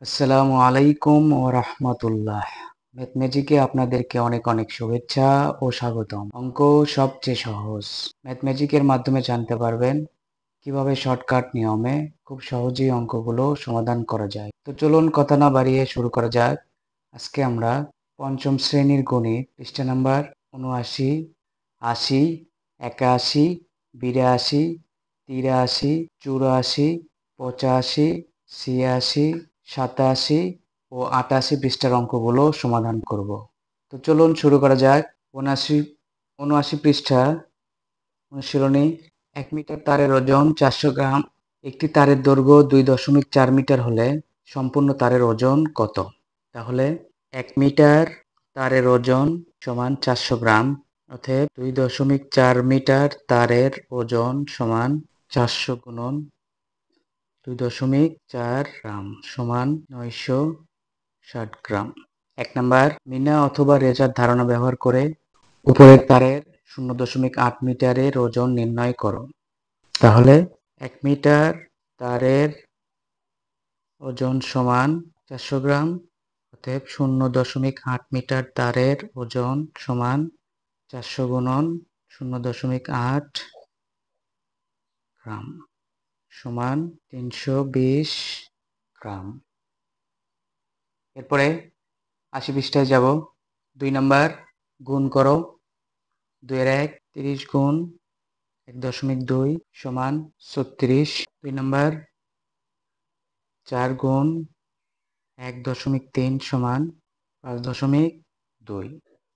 আসসালামু আলাইকুম ওয়া রাহমাতুল্লাহ। ম্যাথমেটিকে আপনাদেরকে অনেক অনেক শুভেচ্ছা ও স্বাগতম। অঙ্ক সবচেয়ে সহজ। ম্যাথমেটিকের মাধ্যমে জানতে পারবেন কিভাবে শর্টকাট নিয়মে খুব সহজেই অঙ্কগুলো সমাধান করা যায়। তো চলুন কথা না বাড়িয়ে শুরু করা যাক। আজকে আমরা পঞ্চম শ্রেণীর গণিত পৃষ্ঠা নাম্বার ৭৯, ৮০, ৮১, ৮২, ৮৩, ৮৪, ৮৫, ৮৬, ৮৭ ও ৮৮ পৃষ্ঠার অঙ্কগুলো সমাধান করব। তো চলুন শুরু করা যাক। ৭৯ পৃষ্ঠা অনুশীলনী। ১ মিটার তারের ওজন ৪০০ গ্রাম। একটি তারের দৈর্ঘ্য ২.৪ মিটার হলে সম্পূর্ণ তারের ওজন কত? তাহলে ১ মিটার তারের ওজন সমান ৪০০ গ্রাম। অতএব ২.৪ মিটার তারের ওজন সমান ৪০০ গুণন ২.৪ গ্রাম সমান ৯৬০ গ্রাম। ১ নাম্বার, মিনা অথবা রেজার ধারণা ব্যবহার করে উপরের তারের ০.৮ মিটারের ওজন নির্ণয় করো। তাহলে ১ মিটার তারের ওজন সমান ৪০০ গ্রাম। অতএব ০.৮ মিটার তারের ওজন সমান ৪০০ গুণন ০.৮ গ্রাম সমান ৩২০ গ্রাম। এরপরে ৮০ পৃষ্ঠায় যাব। ২ নাম্বার, গুণ করো। ২ এর ১ ৩০ গুণ ১.২ সমান ৩৬। ২ নাম্বার, ৪ গুণ ১.৩ সমান ৫.২।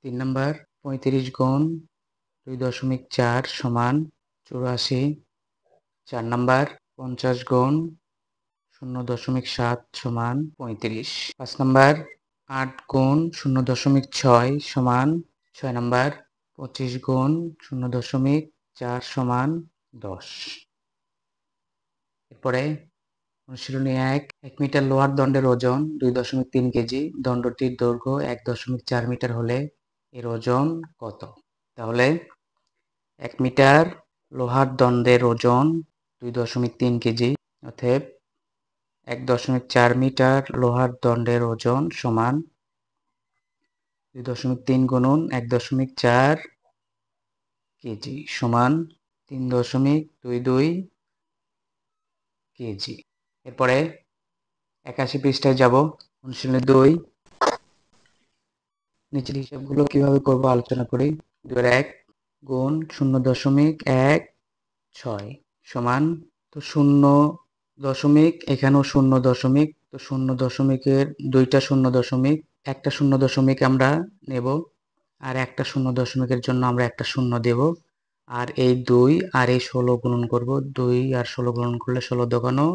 ৩ নাম্বার, ৩৫ গুণ ২.৪ সমান ৮৪। ৪ নাম্বার, ৫০ গুণ ০.৭ সমান ৩৫। ৫ নাম্বার, ৮ গুণ ০.৬ সমান ৬ নাম্বার। ২৫ গুণ ০.৪ সমান ১০। এরপরে অনুশীলনী ১ মিটার লোহার দণ্ডের ওজন ২.৩ কেজি। দণ্ডটির দৈর্ঘ্য ১.৪ মিটার হলে এর ওজন কত? তাহলে ১ মিটার লোহার দণ্ডের ওজন ২.৩ কেজি। অতএব ১.৪ মিটার লোহার দণ্ডের ওজন সমান ২.৩ গুণন ১.৪ কেজি সমান ৩.২২ কেজি। এরপরে ৮১ পৃষ্ঠায় যাব। অনুশীলনী ২, নিচের হিসাবগুলো কিভাবে করব আলোচনা করি। ২ এর ১ গুণ ০.১৬ সমান, তো ০ এখানেও ০ তো ০ দুইটা ০ একটা ০ আমরা নেব, আর একটা ০ জন্য আমরা একটা ০ দেব। আর এই ২ আর এই ১৬ গুণন করব। ২ আর ১৬ গুণন করলে ১৬ দোকানো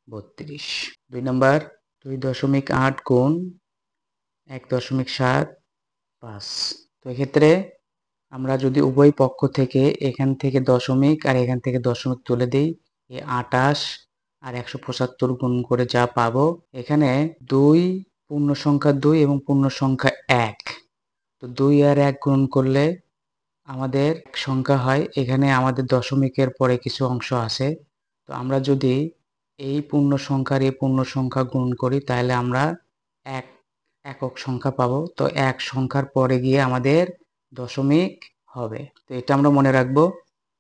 ৩২। ২ নাম্বার, ২.৮ গুণ ১.৭৫। তো এক্ষেত্রে আমরা যদি উভয় পক্ষ থেকে এখান থেকে দশমিক আর এখান থেকে দশমিক তুলে দিই, এই ২৮ আর ১৭৫ গুণ করে যা পাবো, এখানে ২ পূর্ণ সংখ্যা ২ এবং পূর্ণ সংখ্যা ১। তো ২ আর ১ গুণ করলে আমাদের এক সংখ্যা হয়। এখানে আমাদের দশমিকের পরে কিছু অংশ আছে। তো আমরা যদি এই পূর্ণ সংখ্যার এই পূর্ণ সংখ্যা গুণ করি তাহলে আমরা এক একক সংখ্যা পাবো। তো এক সংখ্যার পরে গিয়ে আমাদের দশমিক হবে। তো এটা আমরা মনে রাখবো।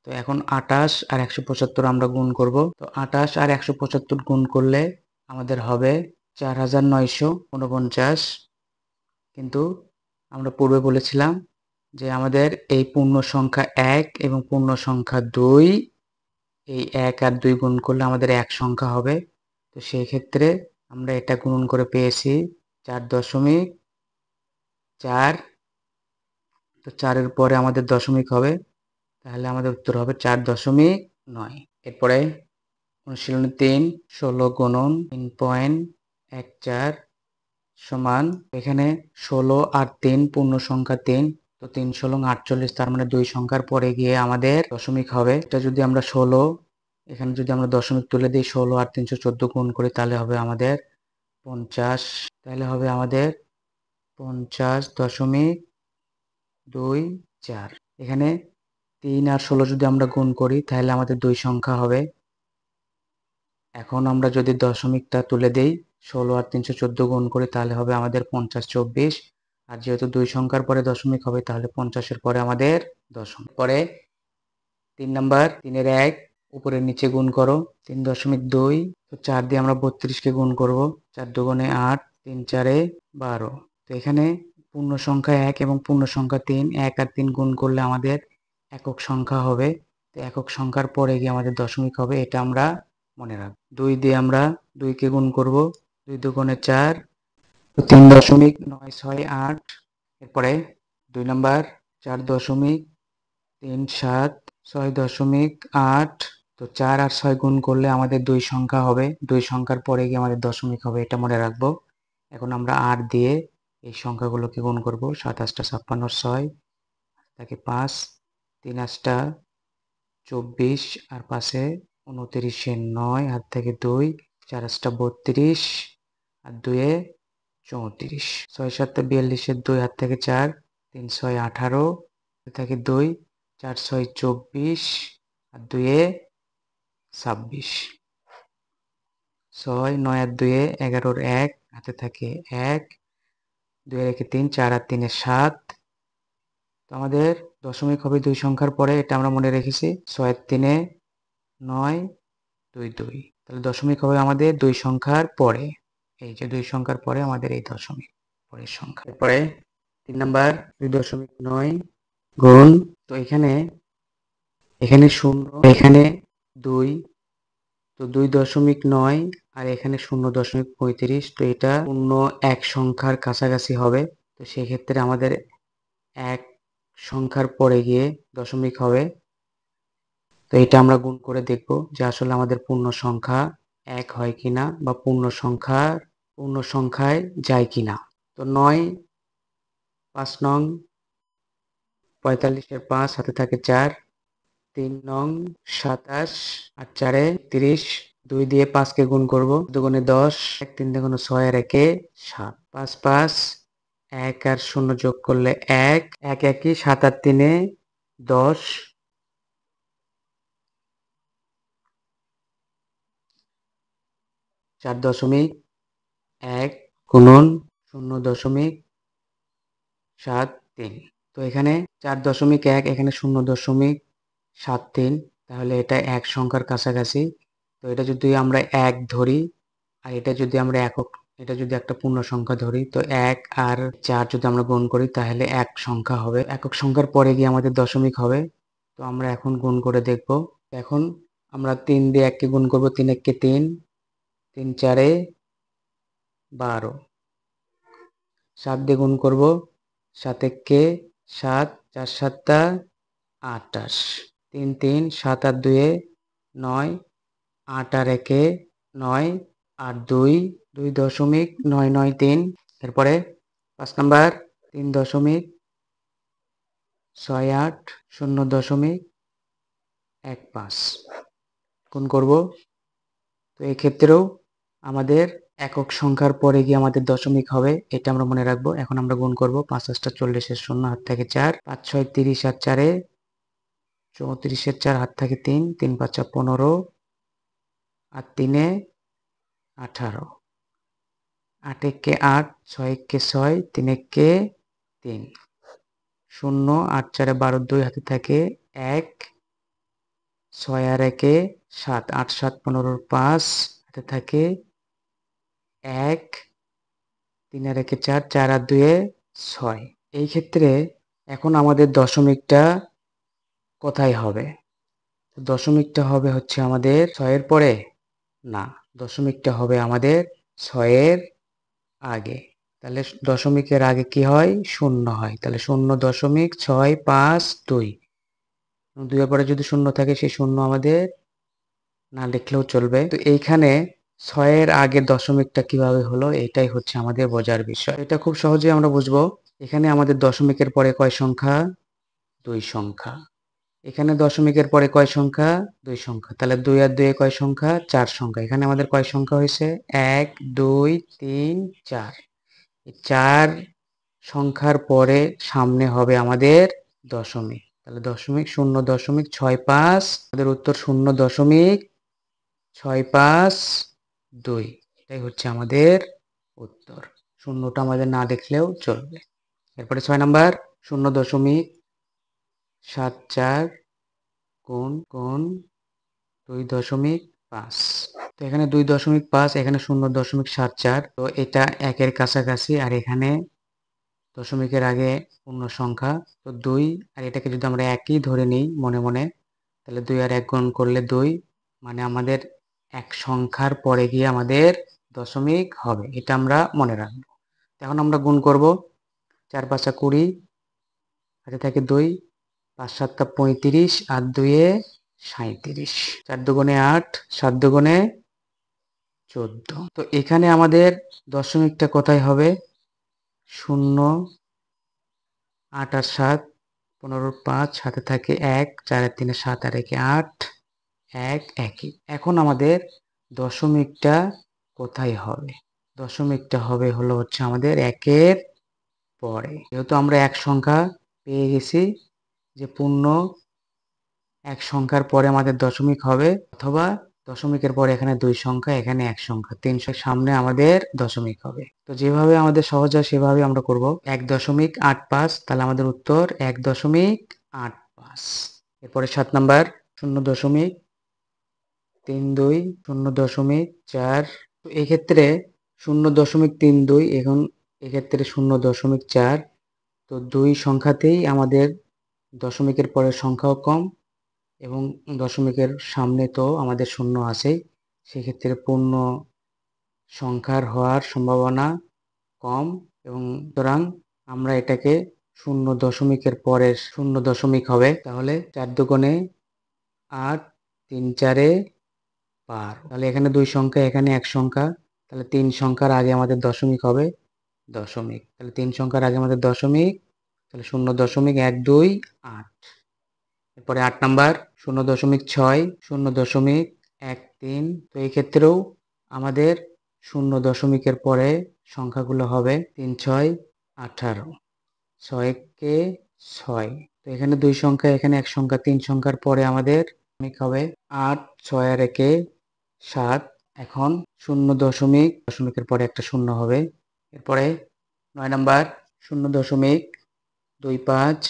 তো এখন ২৮ আর ১৭৫ আমরা গুণ করব। তো ২৮ আর ১৭৫ গুণ করলে আমাদের হবে ৪৯৪৯। কিন্তু আমরা পূর্বে বলেছিলাম যে আমাদের এই পূর্ণ সংখ্যা ১ এবং পূর্ণ সংখ্যা ২, এই ১ আর ২ গুণ করলে আমাদের এক সংখ্যা হবে। তো সেই ক্ষেত্রে আমরা এটা গুণন করে পেয়েছি ৪.৪। তো ৪-এর পরে আমাদের দশমিক হবে, তাহলে আমাদের উত্তর হবে ৪.৯। এরপরে অনুশীলনী ৩, ১৬ গুণন ৩.১৪ সমান, এখানে ১৬ আর ৩ পূর্ণ সংখ্যা ৩। তো ৩ ষোলং ৪৮, তার মানে ২ সংখ্যার পরে গিয়ে আমাদের দশমিক হবে। এটা যদি আমরা ১৬ এখানে যদি আমরা দশমিক তুলে দিই, ১৬ আর ৩১৪ গুণ করি তাহলে হবে আমাদের ৫০। তাহলে হবে আমাদের ৫০.২৪। এখানে ৩ আর ১৬ যদি আমরা গুণ করি তাহলে আমাদের ২ সংখ্যা হবে। এখন আমরা যদি দশমিকটা তুলে দেই 16 আর 314 গুণ করি তাহলে হবে আমাদের 50 24। আর যেহেতু 2 সংখ্যার পরে দশমিক হবে তাহলে 50-এর পরে আমাদের দশমিক। পরে 3 নাম্বার, 3-এর 1 উপরের নিচে গুণ করো, 3.2। তো 4 দিয়ে আমরা 32-কে গুণ করব, 4 দুগুণে 8, 3 4-এ 12। তো এখানে পূর্ণ সংখ্যা 1 এবং পূর্ণ সংখ্যা 3, 1 আর 3 গুণ করলে আমাদের একক সংখ্যা হবে। তো একক সংখ্যার পরে গিয়ে আমাদের দশমিক হবে, এটা আমরা মনে রাখব। 2 দিয়ে আমরা 2-কে গুণ করব, 2 দুগুণে 4, তো 3.968। এরপরে 2 নাম্বার, 4.37, 6.8। তো 4 আর 6 গুণ করলে আমাদের 2 সংখ্যা হবে, 2 সংখ্যার পরে গিয়ে আমাদের দশমিক হবে, এটা মনে রাখবো। এখন আমরা 8 দিয়ে এই সংখ্যাগুলোকে গুণ করব, 7 8 56, 6 থাকে 5, 3 8 24 আর 5-এ 29, 9 হাত থেকে 2, 4 8 32 আর 2-এ 34, 6 7 42, 2 হাত থেকে 4, 3 6 18 থেকে 2, 4 6 24 আর 2-এ 26, 6 9 আর 2-এ 11-র 1 হাতে থাকে 1, 2 রেখে 3, 4 আর 3-এ 7। তো আমাদের দশমিক হবে 2 সংখ্যার পরে, এটা আমরা মনে রেখেছি। 6 এর 3-এ 9 2 2। তাহলে দশমিক হবে আমাদের 2 সংখ্যার পরে, এই যে 2 সংখ্যার পরে আমাদের এই দশমিক পরের সংখ্যা। এরপরে 3 নাম্বার, 2.9 গুণ, তো এখানে 0, এখানে 2, তো 2.9 আর এখানে 0.35। তো এটা পূর্ণ এক সংখ্যার কাছাকাছি হবে। তো সেক্ষেত্রে আমাদের এক সংখ্যার পরে গিয়ে দশমিক হবে। তো এটা আমরা গুণ করে দেখব যে আসলে আমাদের পূর্ণ সংখ্যা 1 হয় কিনা বা পূর্ণ সংখ্যায় যায় কিনা। তো 9 5 নং 45-এর 5 হাতে থাকে 4, 3 নং 27 আর 4-এ 30, 2 দিয়ে 5-কে গুণ করব, 2 দুগুণে 10, 3 দুগুণে 6 আর 1-এ 7, 5 5, 1 আর 0 যোগ করলে 1, 1 1ই 7 আর 3-এ 10, 4.1 গুণন 0.73। তো এখানে 4.1, এখানে 0.73, তাহলে এটা এক সংখ্যার কাছাকাছি। তো এটা যদি আমরা 1 ধরি আর এটা যদি আমরা এটা যদি একটা পূর্ণ সংখ্যা ধরি, তো 1 আর 4 যদি আমরা গুণ করি তাহলে এক সংখ্যা হবে, একক সংখ্যার পরে গিয়ে আমাদের দশমিক হবে। তো আমরা এখন গুণ করে দেখব। এখন আমরা 3 দিয়ে 1-কে গুণ করব, 3 1-কে 3, 3 4-এ 12, 7 দিয়ে গুণ করব, 7 1-কে 7, 4 7 28, 3 3, 7 আর 2-এ 9, 8 আর 1-এ 9, 8 2, 2.993। এরপরে 5 নাম্বার, 3.68 0.15 গুণ করব। তো এই ক্ষেত্রেও আমাদের একক সংখ্যার পরে গিয়ে আমাদের দশমিক হবে, এটা আমরা মনে রাখবো। এখন আমরা গুণ করব, 5 8 40-এর 0 হাত থেকে 4, 5 6 30 আর 4-এ 34-এর 4 হাত থেকে 3, 3 5 15 আর 3-এ 18, 8 1-কে 8, 6 1-কে 6, 3 1-কে 3, 0 8 4-এ 12, 2 হাতে থাকে 1, 6 আর 1-এ 7, 8 7 15-র 5 হাতে থাকে 1, 3 আর 1-এ 4, 4 আর 2-এ 6। এই ক্ষেত্রে এখন আমাদের দশমিকটা কোথায় হবে? দশমিকটা হবে হচ্ছে আমাদের 6-এর পরে না, দশমিকটা হবে আমাদের 6-এর আগে। তাহলে দশমিকের আগে কি হয়? 0 হয়। তাহলে 0.652, 2-এর পরে যদি 0 থাকে সেই 0 আমাদের না লিখলেও চলবে। তো এইখানে 6-এর আগে দশমিকটা কিভাবে হলো, এটাই হচ্ছে আমাদের বোঝার বিষয়। এটা খুব সহজেই আমরা বুঝবো। এখানে আমাদের দশমিকের পরে কয় সংখ্যা? 2 সংখ্যা। এখানে দশমিকের পরে কয় সংখ্যা? 2 সংখ্যা। তাহলে 2 আর 2-এ কয় সংখ্যা? 4 সংখ্যা। এখানে আমাদের কয় সংখ্যা হয়েছে? 1 2 3 4। এই 4 সংখ্যার পরে সামনে হবে আমাদের দশমিক। তাহলে দশমিক 0.65, আমাদের উত্তর 0.652। এটাই হচ্ছে আমাদের উত্তর। শূন্যটা আমাদের না দেখলেও চলবে। এরপরে 6 নাম্বার 0.74 গুণ 2.5। তো এখানে 2.5, এখানে 0.74। তো এটা একের কাছাকাছি, আর এখানে দশমিকের আগে পূর্ণ সংখ্যা। তো 2, আর এটাকে যদি আমরা একই ধরে নিই মনে মনে, তাহলে 2 আর 1 গুণ করলে 2, মানে আমাদের এক সংখ্যার পরে গিয়ে আমাদের দশমিক হবে। এটা আমরা মনে রাখবো। এখন আমরা গুণ করব। 4 5 20, হাতে থাকে 2, 5 7 35, আর 2 এ 37, 4 দুগুণে 8, 7 দুগুণে 14। তো এখানে আমাদের দশমিকটা কোথায় হবে? 0, 8 আর 7, 15 5, হাতে থাকে 1, 4 আর 3 7 আর 1 8, 1 একই। এখন আমাদের দশমিকটা কোথায় হবে? দশমিকটা হবে হচ্ছে আমাদের একের পরে। যেহেতু আমরা এক সংখ্যা পেয়ে গেছি, যে পূর্ণ এক সংখ্যার পরে আমাদের দশমিক হবে, অথবা দশমিকের পরে এখানে 2 সংখ্যা, এখানে 1 সংখ্যা, 300 সামনে আমাদের দশমিক হবে। তো যেভাবে আমাদের সহজ হয় সেভাবে আমরা করব। 1.85, তাহলে আমাদের উত্তর 1.85। এরপরে 7 নাম্বার 0.32, 0.4। তো এক্ষেত্রে 0.32, এখন এক্ষেত্রে 0.4। তো 2 সংখ্যাতেই আমাদের দশমিকের পরের সংখ্যাও কম, এবং দশমিকের সামনে তো আমাদের শূন্য আছেই। সেক্ষেত্রে পূর্ণ সংখ্যার হওয়ার সম্ভাবনা কম, এবং সুতরাং আমরা এটাকে 0.এর পরের 0 হবে। তাহলে 4 দুগুণে 8, 3 4 12। তাহলে এখানে 2 সংখ্যা, এখানে 1 সংখ্যা, তাহলে 3 সংখ্যার আগে আমাদের দশমিক হবে দশমিক। তাহলে 3 সংখ্যার আগে আমাদের দশমিক, তাহলে 0.128। এরপরে 8 নাম্বার 0.6, 0.13। তো এই ক্ষেত্রেও আমাদের 0.এর পরে সংখ্যাগুলো হবে 3 6 18, 6 কে 6। তো এখানে 2 সংখ্যা, এখানে 1 সংখ্যা, 3 সংখ্যার পরে আমাদের দশমিক হবে 8, 6 আর 1 7। এখন 0.দশমিকের পরে একটা শূন্য হবে। এরপরে 9 নাম্বার 0.25, 0.8,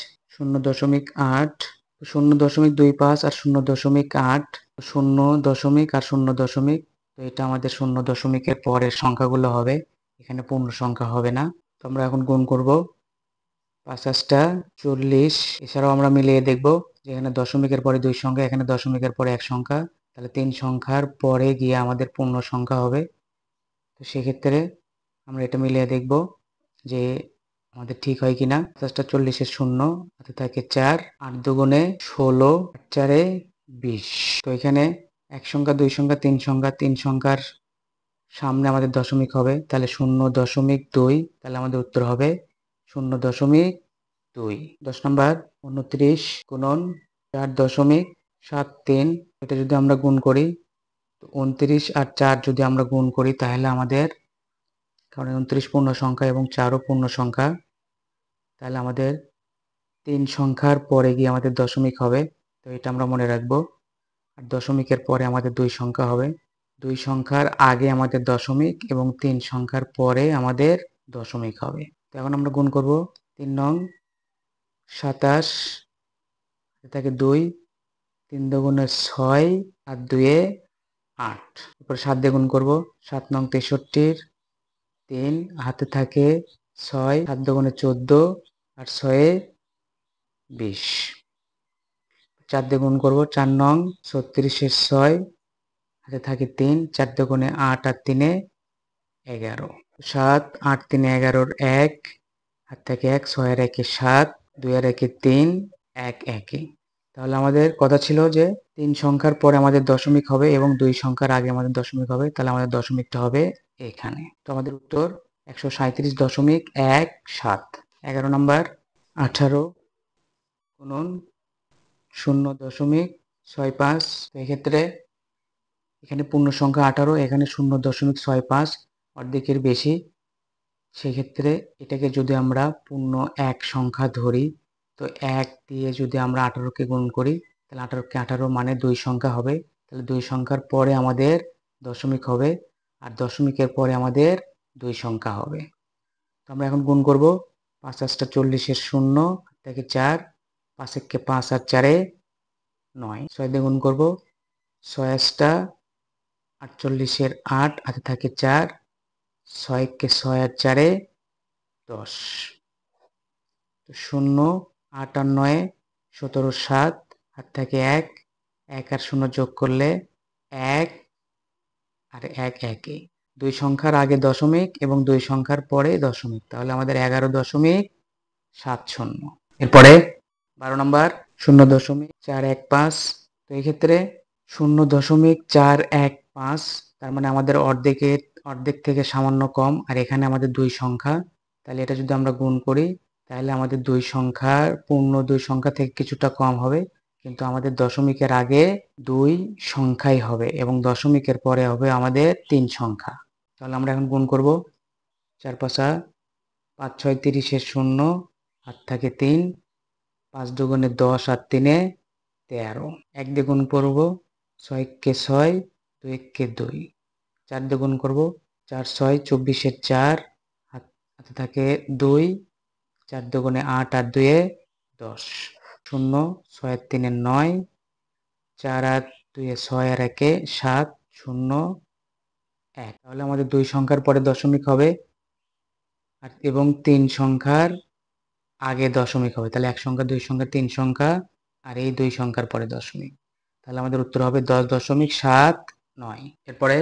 0.25 আর 0.8, 0 আর 0. তো এটা আমাদের 0.এর পরের সংখ্যাগুলো হবে, এখানে পূর্ণ সংখ্যা হবে না। তো আমরা এখন গুণ করব। 5 5টা 40। এছাড়াও আমরা মিলিয়ে দেখব যে এখানে দশমিকের পরে 2 সংখ্যা, এখানে দশমিকের পরে 1 সংখ্যা, তাহলে 3 সংখ্যার পরে গিয়ে আমাদের পূর্ণ সংখ্যা হবে। তো সেক্ষেত্রে আমরা এটা মিলিয়ে দেখব যে আমাদের ঠিক হয় কিনা। 50টা 40-এর শূন্য, হাতে থাকে 4, 8 দুগুণে 16, 8 4-এ 20। তো এখানে 1 সংখ্যা, 2 সংখ্যা, 3 সংখ্যা, 3 সংখ্যার সামনে আমাদের দশমিক হবে, তাহলে 0.2, তাহলে আমাদের উত্তর হবে 0.2। 10 নম্বর 29 গুণন 4.73। এটা যদি আমরা গুণ করি, তো 29 আর 4 যদি আমরা গুণ করি, তাহলে আমাদের, কারণ 29 পূর্ণ সংখ্যা এবং 4ও পূর্ণ সংখ্যা, তাহলে আমাদের 3 সংখ্যার পরে গিয়ে আমাদের দশমিক হবে। তো এটা আমরা মনে রাখবো। আর দশমিকের পরে আমাদের 2 সংখ্যা হবে, 2 সংখ্যার আগে আমাদের দশমিক, এবং 3 সংখ্যার পরে আমাদের দশমিক হবে। তো এখন আমরা গুণ করব। 3 নং 27, এটাকে 2, 3 দুগুণে 6 আর 2 এ 8। এরপর 7 দিয়ে গুণ করব। 7 নং 63, 3, হাতে থাকে 6, 7 দুগুণে 14 আর 6 এ 20। 4 দিয়ে গুণ করব। 4 নং 36-এর 6, হাতে থাকে 3, 4 দুগুণে 8 আর 3 এ 11। 7, 8 3 11-র 1, হাত থাকে 1, 6 আর 1 এ 7, 2 আর 1 এ 3, 1 1-ই। তাহলে আমাদের কথা ছিল যে 3 সংখ্যার পরে আমাদের দশমিক হবে এবং 2 সংখ্যার আগে আমাদের দশমিক হবে, তাহলে আমাদের দশমিকটা হবে এখানে। তো আমাদের উত্তর 137.17। 11 নম্বর 18 গুণন 0.65। এক্ষেত্রে এখানে পূর্ণ সংখ্যা 18, এখানে 0.65, অর্ধেকের বেশি। সেক্ষেত্রে এটাকে যদি আমরা পূর্ণ এক সংখ্যা ধরি, তো 1 দিয়ে যদি আমরা 18কে গুণ করি, তাহলে 18কে 18 মানে 2 সংখ্যা হবে। তাহলে 2 সংখ্যার পরে আমাদের দশমিক হবে, আর দশমিকের পরে আমাদের 2 সংখ্যা হবে। তো আমরা এখন গুণ করব। 5 8 40 শূন্য, 8 থেকে 4, 5 1 5 আর 4 9, 6 দিয়ে গুণ করব। 6 8 48 8, হাতে থাকে 4, 6 6 আর 4 10, তো 0 8 আর 9 17 7, হাত থাকে 1, 1 আর 0 যোগ করলে 1 আর 1 1, 2 সংখ্যার আগে দশমিক এবং 2 সংখ্যার পরে দশমিক, তাহলে আমাদের 11.70। এরপরে 12 নম্বর 0.415। তো এই ক্ষেত্রে 0.415, তার মানে আমাদের অর্ধেক থেকে সামান্য কম, আর এখানে আমাদের 2 সংখ্যা, তাহলে এটা যদি আমরা গুণ করি তাহলে আমাদের 2 সংখ্যার পূর্ণ 2 সংখ্যা থেকে কিছুটা কম হবে, কিন্তু আমাদের দশমিকের আগে 2 সংখ্যাই হবে এবং দশমিকের পরে হবে আমাদের 3 সংখ্যা। তাহলে আমরা এখন গুণ করব। 4 5 5 6 30 শূন্য, হাত থাকে 3, 5 দুগুণে 10 আর 3 13, 1 দিয়ে গুণ করব। 6 কে 6, 2 কে 2, 4 দিয়ে গুণ করব। 4 6 24 4, হাতে থাকে 2, 4 দুগুণে 8 আর 2 10, 0 6 3 9, 4 আর 2 6 আর 1 7, 0 1। তাহলে আমাদের 2 সংখ্যার পরে দশমিক হবে আর এবং 3 সংখ্যার আগে দশমিক হবে, তাহলে 1 সংখ্যা 2 সংখ্যা 3 সংখ্যা আর এই 2 সংখ্যার পরে দশমিক, তাহলে আমাদের উত্তর হবে 10.79। এরপরে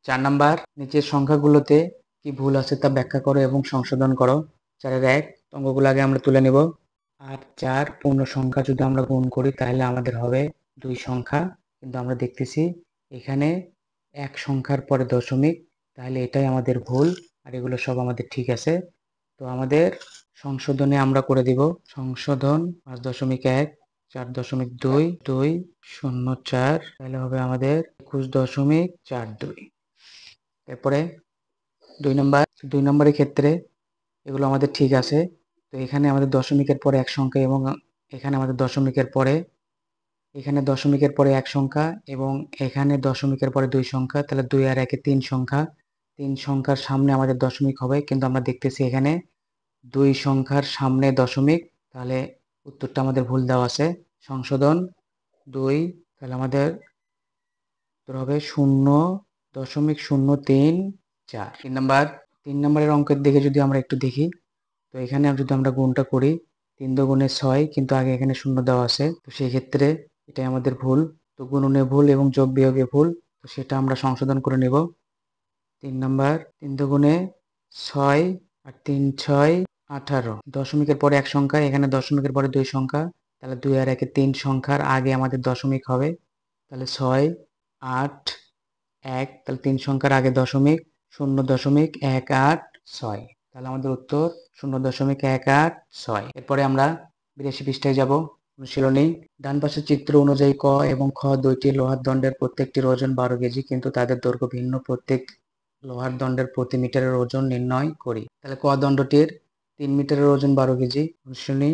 4 নাম্বার, নিচের সংখ্যাগুলোতে কি ভুল আছে তা ব্যাখ্যা করো এবং সংশোধন করো। 4 এর 1 অঙ্কগুলো আগে আমরা তুলে নেব। আর 4 পূর্ণ সংখ্যা যদি আমরা গুণ করি তাহলে আমাদের হবে 2 সংখ্যা, কিন্তু আমরা দেখতেছি এখানে 1 সংখ্যার পরে দশমিক, তাহলে এটাই আমাদের ভুল, আর এগুলো সব আমাদের ঠিক আছে। তো আমাদের সংশোধনে আমরা করে দিব সংশোধন 5.1 4.2 2 0 4, তাহলে হবে আমাদের 21.42। এরপরে 2 নম্বরের ক্ষেত্রে এগুলো আমাদের ঠিক আছে। তো এখানে আমাদের দশমিকের পরে 1 সংখ্যা এবং এখানে আমাদের দশমিকের পরে এক সংখ্যা এবং এখানে দশমিকের পরে 2 সংখ্যা, তাহলে 2 আর 1 3 সংখ্যা। 3 সংখ্যার সামনে আমাদের দশমিক হবে, কিন্তু আমরা দেখতেছি এখানে 2 সংখ্যার সামনে দশমিক, তাহলে উত্তরটা আমাদের ভুল দেওয়া আছে। সংশোধন 2, তাহলে আমাদের উত্তর হবে 0.034। 3 নম্বরের অঙ্কের দিকে যদি আমরা একটু দেখি, তো এখানে যদি আমরা গুণটা করি 3 দুগুণে 6, কিন্তু আগে এখানে 0 দেওয়া আছে, তো সেই ক্ষেত্রে এটাই আমাদের ভুল। তো গুণনে ভুল এবং যোগ বিয়োগে ভুল, তো সেটা আমরা সংশোধন করে নেব। 3 নাম্বার 3 দুগুণে 6 আর 3 6 18, দশমিকের পরে 1 সংখ্যা, এখানে দশমিকের পরে 2 সংখ্যা, তাহলে 2 আর 1 3 সংখ্যার আগে আমাদের দশমিক হবে, তাহলে 6 8 1, তাহলে 3 সংখ্যার আগে দশমিক 0.186, তাহলে আমাদের উত্তর 0.186। এরপরে আমরা 82 পৃষ্ঠায় যাব। অনুশীলনী, ডান পাশের চিত্র অনুযায়ী ক এবং খ দুইটি লোহার দণ্ডের প্রত্যেকটির ওজন 12 কেজি, কিন্তু তাদের দৈর্ঘ্য ভিন্ন। প্রত্যেক লোহার দণ্ডের প্রতি মিটারের ওজন নির্ণয় করি। তাহলে ক দণ্ডটির 3 মিটারের ওজন 12 কেজি। অনুশীলনী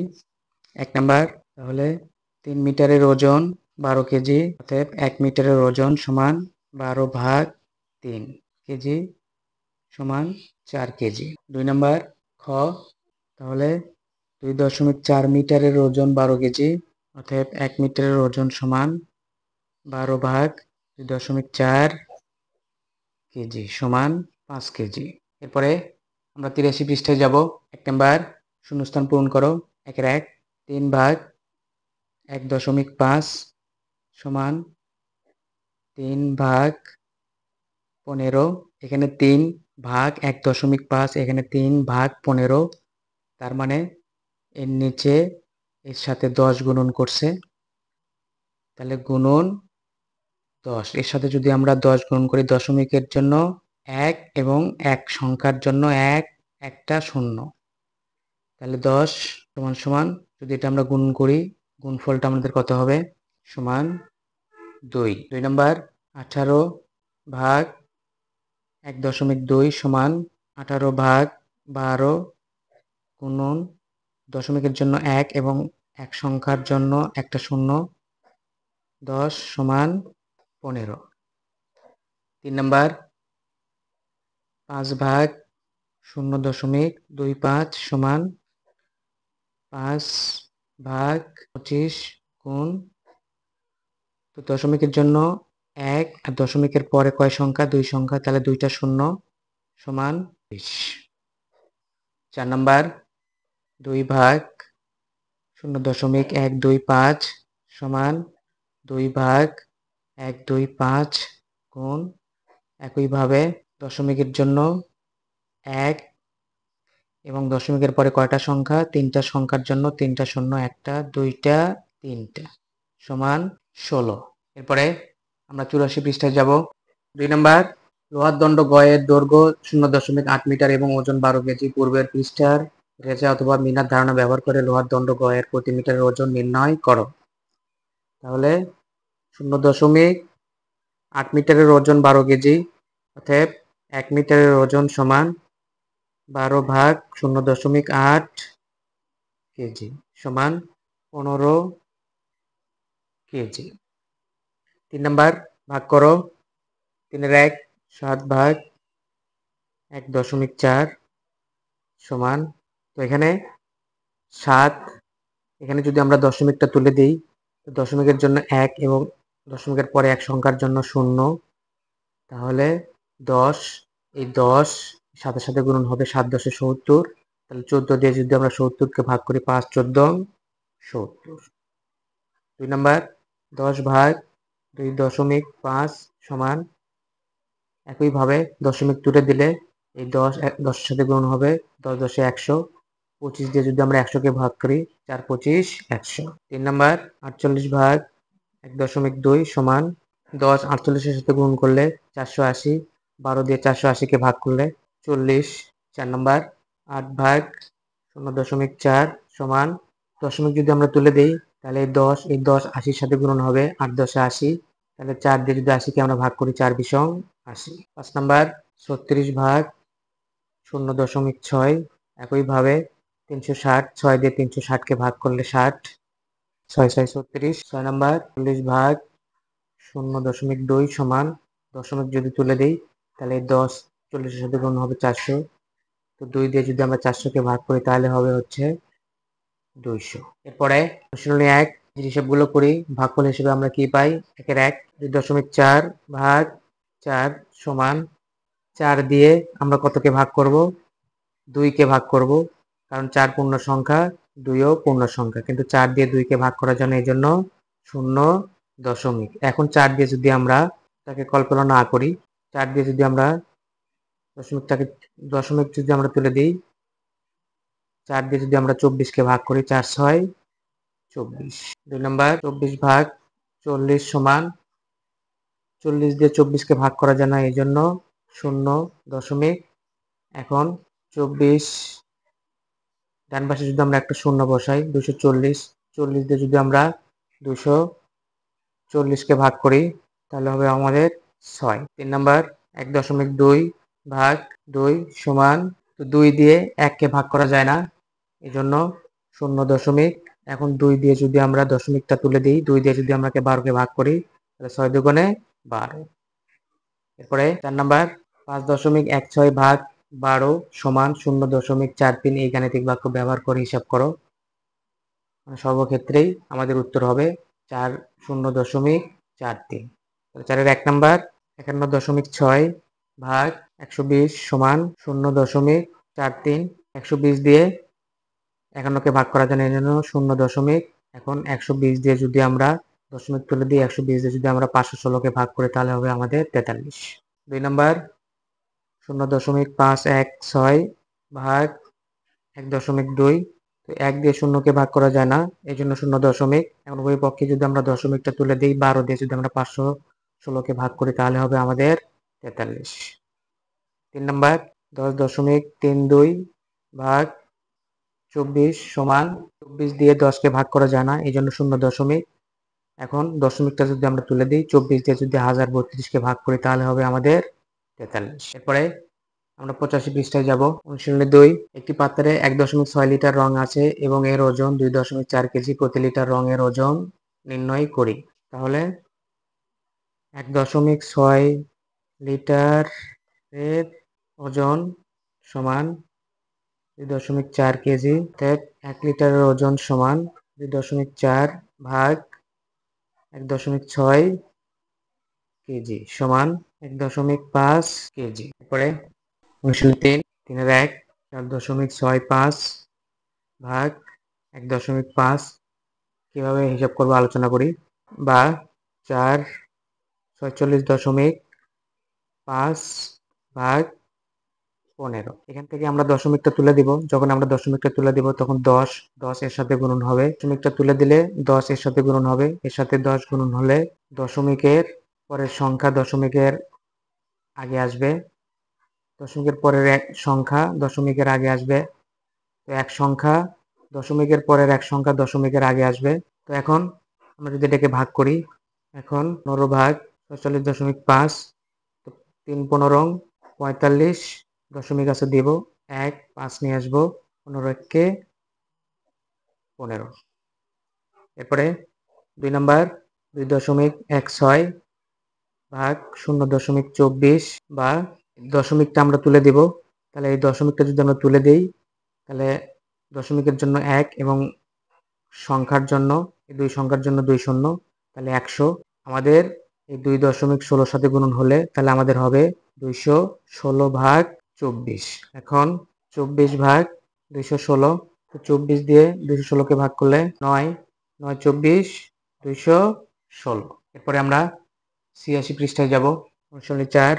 1 নাম্বার, তাহলে 3 মিটারের ওজন 12 কেজি, অতএব 1 মিটারের ওজন সমান 12 ভাগ 3 কেজি সমান 4 কেজি। 2 নাম্বার, খ, তাহলে 2.4 মিটারের ওজন 12 কেজি, অতএব 1 মিটারের ওজন সমান 12 ভাগ 2.4 কেজি সমান 5 কেজি। এরপরে আমরা 83 পৃষ্ঠায় যাব। 1 নাম্বার, শূন্যস্থান পূরণ করো। 1 এর 1 3 ভাগ 1.5 সমান 3 ভাগ 15, এখানে 3 ভাগ 1.5, এখানে 3 ভাগ 15, তার মানে এর নিচে এর সাথে 10 গুণন করছে, তাহলে গুণন 10, এর সাথে যদি আমরা 10 গুণন করি দশমিকের জন্য 1 এবং 1 সংখ্যার জন্য 1 একটা শূন্য, তাহলে 10 সমান সমান যদি এটা আমরা গুণ করি গুণফলটা আমাদের কত হবে সমান 2। 2 নাম্বার, 18 ভাগ 1.2 সমান 18 ভাগ 12 গুণন দশমিকের জন্য 1 এবং 1 সংখ্যার জন্য একটা শূন্য, 10 সমান 15। 3 নাম্বার, 5/0.25 সমান 5/25 গুণ, তো দশমিকের জন্য 1 আর দশমিকের পরে কয় সংখ্যা? 2 সংখ্যা, তাহলে 2টা শূন্য সমান 20। 4 নাম্বার 2/0.125 সমান 2/125 গুণ, একইভাবে দশমিকের জন্য 1 এবং দশমিকের পরে কয়টা সংখ্যা? 3টা সংখ্যার জন্য 3টা শূন্য, 1টা 2টা 3টা সমান 16। এরপরে আমরা 84 পৃষ্ঠায় যাব। 2 নাম্বার লোহার দণ্ড গয়ের দৈর্ঘ্য 0.8 মিটার এবং ওজন 12 কেজি। পূর্বের পৃষ্ঠার রেজা অথবা মিনার ধারণা ব্যবহার করে লোহার দণ্ড গয়ের প্রতি মিটারের ওজন নির্ণয় করো। তাহলে 0.8 মিটারের ওজন 12 কেজি, অতএব 1 মিটারের ওজন সমান 12/0.8 কেজি সমান 15 কেজি। 3 নাম্বার ভাগ করো। 3/1 7/1.4 সমান, তো এখানে 7, এখানে যদি আমরা দশমিকটা তুলে দিই, তো দশমিকের জন্য 1 এবং দশমিকের পরে এক সংখ্যার জন্য 0, তাহলে 10, এই 10 সাথে সাথে গুণন হবে 7 10 70, তাহলে 14 দিয়ে যদি আমরা 70কে ভাগ করি 5 14 70। 2 নাম্বার 10/2.5 সমান, একইভাবে দশমিক তুলে দিলে এই 10 10 সাথে গুণ হবে 10 10 100, 25 দিয়ে যদি আমরা 100কে ভাগ করি 4 25 100। 3 নাম্বার 48/1.2 সমান 10 48-এর সাথে গুণ করলে 480, 12 দিয়ে 480কে ভাগ করলে 40। 4 নাম্বার 8/0.4 সমান, দশমিক যদি আমরা তুলে দিই তাহলে এই 10 80-র সাথে গুণন হবে 8 10 80, তাহলে 4 দিয়ে যদি 80কে আমরা ভাগ করি 4 20 80। 5 নাম্বার 36/0.6, একইভাবে 360, 6 দিয়ে 360কে ভাগ করলে 60, 6 6 36। 6 নাম্বার 40/0.2 সমান, দশমিক যদি তুলে দিই তাহলে 10 40-এর সাথে গুণ হবে 400, তো 2 দিয়ে যদি আমরা 400কে ভাগ করি তাহলে হবে হচ্ছে 200। এরপরে অনুশীলনী 1 হিসাবগুলো করি। ভাগফল হিসেবে আমরা কি পাই? 1/1 2.4/4 সমান 4 দিয়ে আমরা কতকে ভাগ করব? 2কে ভাগ করব, কারণ 4 পূর্ণ সংখ্যা, 2ও পূর্ণ সংখ্যা, কিন্তু 4 দিয়ে 2কে ভাগ করার জন্য এই জন্য 0 এখন 4 দিয়ে যদি আমরা তাকে কল্পনা না করি, 4 দিয়ে যদি আমরা দশমিক যদি আমরা তুলে দিই, 4 দিয়ে যদি আমরা 24কে ভাগ করি 4 6 24। 2 নাম্বার 24/40 সমান, 40 দিয়ে 24কে ভাগ করা যায় না, এই জন্য 0। এখন 24 ডান পাশে যদি আমরা একটা শূন্য বসাই 240, 40 দিয়ে যদি আমরা 240কে ভাগ করি তাহলে হবে আমাদের 6। 3 নাম্বার 1.2/2 সমান, তো 2 দিয়ে 1কে ভাগ করা যায় না, এই জন্য 0। এখন 2 দিয়ে যদি আমরা দশমিকটা তুলে দিই, 2 দিয়ে যদি আমরা 12কে ভাগ করি তাহলে 6 দুগুণে 12। এরপরে 4 নাম্বার 5.16/12 সমান 0.43, এই গাণিতিক বাক্য ব্যবহার করে হিসাব করো। মানে সর্বক্ষেত্রেই আমাদের উত্তর হবে 4 0.43। 4-এর 1 নাম্বার 51.6/120 সমান 0.43, 120 দিয়ে 51কে ভাগ করা যায় না, এই জন্য 0. এখন 120 দিয়ে যদি আমরা দশমিক তুলে দিই, 120 দিয়ে যদি আমরা 516কে ভাগ করি তাহলে হবে আমাদের 43। 2 নাম্বার 0.516/1.2, তো 1 দিয়ে 0কে ভাগ করা যায় না, এই জন্য 0. এখন উভয় পক্ষে যদি আমরা দশমিকটা তুলে দিই, 12 দিয়ে যদি আমরা 516কে ভাগ করি তাহলে হবে আমাদের 43। 3 নাম্বার 10.32/24 সমান, 24 দিয়ে 10কে ভাগ করা যায় না, এই জন্য 0. এখন দশমিকটা যদি আমরা তুলে দিই, 24 দিয়ে যদি 1032কে ভাগ করি তাহলে হবে আমাদের 43। এরপরে আমরা 85 পৃষ্ঠায় যাব। অনুশীলনী 2, একটি পাত্রে 1.6 লিটার রং আছে এবং এর ওজন 2.4 কেজি। প্রতি লিটার রঙের ওজন নির্ণয় করি। তাহলে 1.6 লিটারের ওজন সমান 2.4 কেজি, অর্থাৎ 1 লিটারের ওজন সমান 2.4 ভাগ 1.6 কেজি সমান 1.5 কেজি। এরপরে অনুশীলনী 3 এর 1 4.65 ভাগ 1.5 কিভাবে হিসাব করবো আলোচনা করি। বা 4 46.5 ভাগ 15। এখান থেকে আমরা দশমিকটা তুলে দিব। যখন আমরা দশমিকটা তুলে দিব তখন 10 এর সাথে গুণন হবে। দশমিকটা তুলে দিলে 10 এর সাথে গুণন হবে। এর সাথে 10 গুণন হলে দশমিকের পরের সংখ্যা দশমিকের আগে আসবে। দশমিকের পরের এক সংখ্যা দশমিকের আগে আসবে। তো এক সংখ্যা দশমিকের পরের এক সংখ্যা দশমিকের আগে আসবে। তো এখন আমরা যদি এটাকে ভাগ করি, এখন 15 ভাগ 46.5, তো 3 15 45, দশমিক আছে দিব 1 5 নিয়ে আসবো, 15 কে 15। এরপরে 2 নাম্বার 2.16 ভাগ 0.24 বা দশমিকটা আমরা তুলে দিব। তাহলে এই দশমিকটা যদি আমরা তুলে দেই তাহলে দশমিকের জন্য 1 এবং সংখ্যার জন্য এই দুই সংখ্যার জন্য 2 শূন্য, তাহলে 100। আমাদের এই 2.16 সাথে গুণন হলে তাহলে আমাদের হবে 216 ভাগ 24। এখন 24 ভাগ 216, তো 24 দিয়ে 216 কে ভাগ করলে 9 9 24 216। এরপরে আমরা 86 পৃষ্ঠায় যাব। অনুশীলনী 4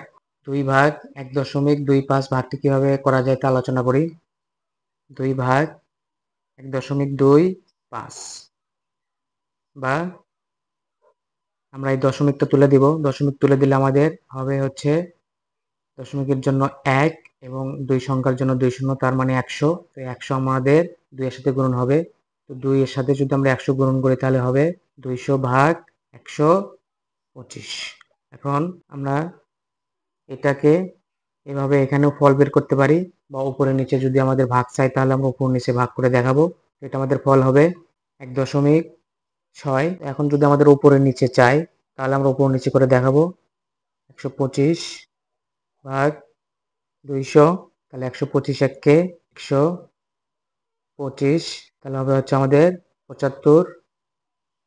2 ভাগ 1.25 ভাগটি কিভাবে করা যায় তা আলোচনা করি। 2 ভাগ 1.25 বা আমরা এই দশমিকটা তুলে দিব। দশমিক তুলে দিলে আমাদের হবে হচ্ছে দশমিকের জন্য 1 এবং 2 সংখ্যার জন্য 2 শূন্য, তার মানে 100। তো 100 আমাদের 2 এর সাথে গুণন হবে। তো 2 এর সাথে যদি আমরা 100 গুণন করি তাহলে হবে 200 ভাগ 125। এখন আমরা এটাকে এভাবে এখানেও ফল বের করতে পারি, বা উপরে নিচে যদি আমাদের ভাগ চাই তাহলে আমরা উপর নিচে ভাগ করে দেখাবো। এটা আমাদের ফল হবে 1.6। এখন যদি আমাদের উপরে নিচে চাই তাহলে আমরা উপর নিচে করে দেখাবো। 125 ভাগ 200, তাহলে 125 1 125, তাহলে হবে হচ্ছে আমাদের 75।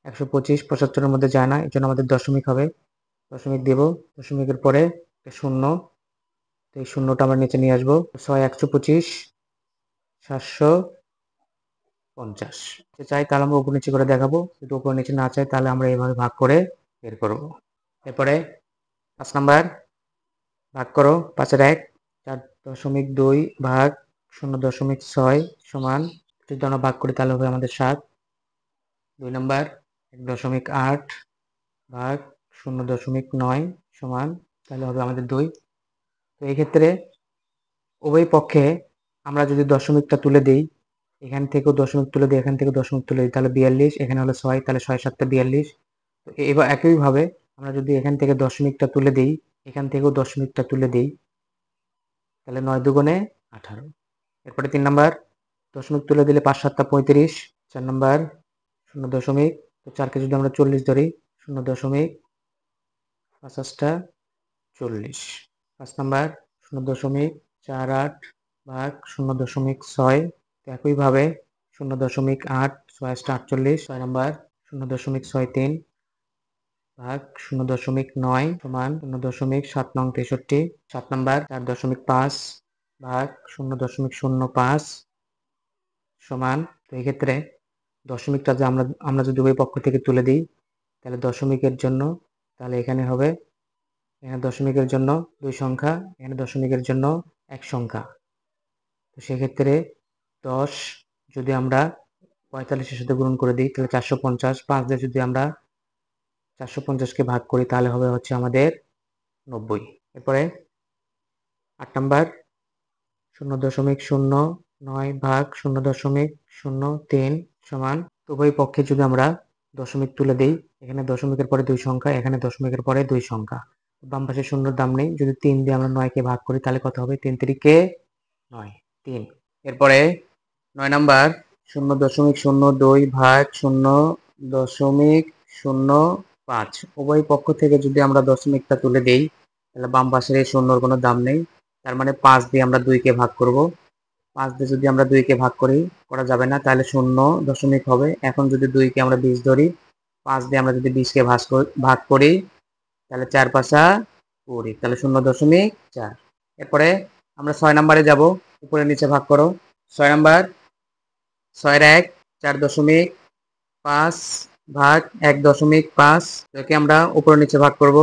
125 75-এর মধ্যে যায় না, এই জন্য আমাদের দশমিক হবে। দশমিক দেব, দশমিকের পরে শূন্য, তো এই শূন্যটা আমরা নিচে নিয়ে আসবো। 6 125 750 চাই তাহলে আমরা উপর নিচে করে দেখাবো। যদি উপর নিচে না চাই তাহলে আমরা এইভাবে ভাগ করে বের করব। এরপরে 5 নাম্বার ভাগ করো 5 এর 1 4.2 ভাগ 0.6 সমান, যদি আমরা ভাগ করি তাহলে হবে আমাদের 7। 2 নাম্বার 1.8 ভাগ 0.9 সমান, তাহলে হবে আমাদের 2। তো এই ক্ষেত্রে উভয় পক্ষে আমরা যদি দশমিকটা তুলে দিই, এখান থেকেও দশমিক তুলে দিই, এখান থেকে দশমিক তুলে দিই, তাহলে 42, এখানে হলো 6, তাহলে 6 7 42। তো এবার একইভাবে আমরা যদি এখান থেকে দশমিকটা তুলে দিই, এখান থেকেও দশমিকটা তুলে দিই, তাহলে 9 দুগুণে 18। এরপরে 3 নাম্বার দশমিক তুলে দিলে 5 7 35। 4 নাম্বার 0 তো 4কে যদি আমরা 40 ধরি, 0.5 5 নাম্বার 0.48 ভাগ 0.6, তো একইভাবে 0.8 6 48। 6 নাম্বার 0.63 ভাগ 0.9 সমান 0.7 7 নাম্বার 4.5 ভাগ 0.05 সমান। তো এই ক্ষেত্রে দশমিকটা যে আমরা যদি উভয় পক্ষ থেকে তুলে দিই তাহলে দশমিকের জন্য, তাহলে এখানে হবে, এখানে দশমিকের জন্য 2 সংখ্যা, এখানে দশমিকের জন্য 1 সংখ্যা। তো সেক্ষেত্রে 10 যদি আমরা 45-এর সাথে গুণন করে দিই তাহলে 450। 5 দিয়ে যদি আমরা 450-কে ভাগ করি তাহলে হবে হচ্ছে আমাদের 90। এরপরে 8 নাম্বার 0.09 ভাগ 0.03 সমান, উভয় পক্ষে যদি আমরা দশমিক তুলে দিই, এখানে দশমিকের পরে 2 সংখ্যা, এখানে দশমিকের পরে 2 সংখ্যা, বাম পাশে শূন্যর দাম নেই। যদি 3 দিয়ে আমরা 9-কে ভাগ করি তাহলে কত হবে, 3 3-কে 9 3। এরপরে 9 নাম্বার 0.02 ভাগ 0.05, উভয় পক্ষ থেকে যদি আমরা দশমিকটা তুলে দেই তাহলে বাম পাশের এই শূন্যর কোনো দাম নেই, তার মানে 5 দিয়ে আমরা 2 কে ভাগ করব। 5 দিয়ে যদি আমরা 2 কে ভাগ করা যাবে না, তাহলে 0 হবে। এখন যদি 2 কে আমরা 20 ধরি, 5 দিয়ে আমরা যদি 20 কে ভাগ করি, তাহলে 4 5 20, তাহলে 0.4। এরপরে আমরা 6 নম্বরে যাব। উপরে নিচে ভাগ করো। 6 নম্বর, 6 এর 1 4.5 ভাগ 1.5, একে আমরা উপরে নিচে ভাগ করব।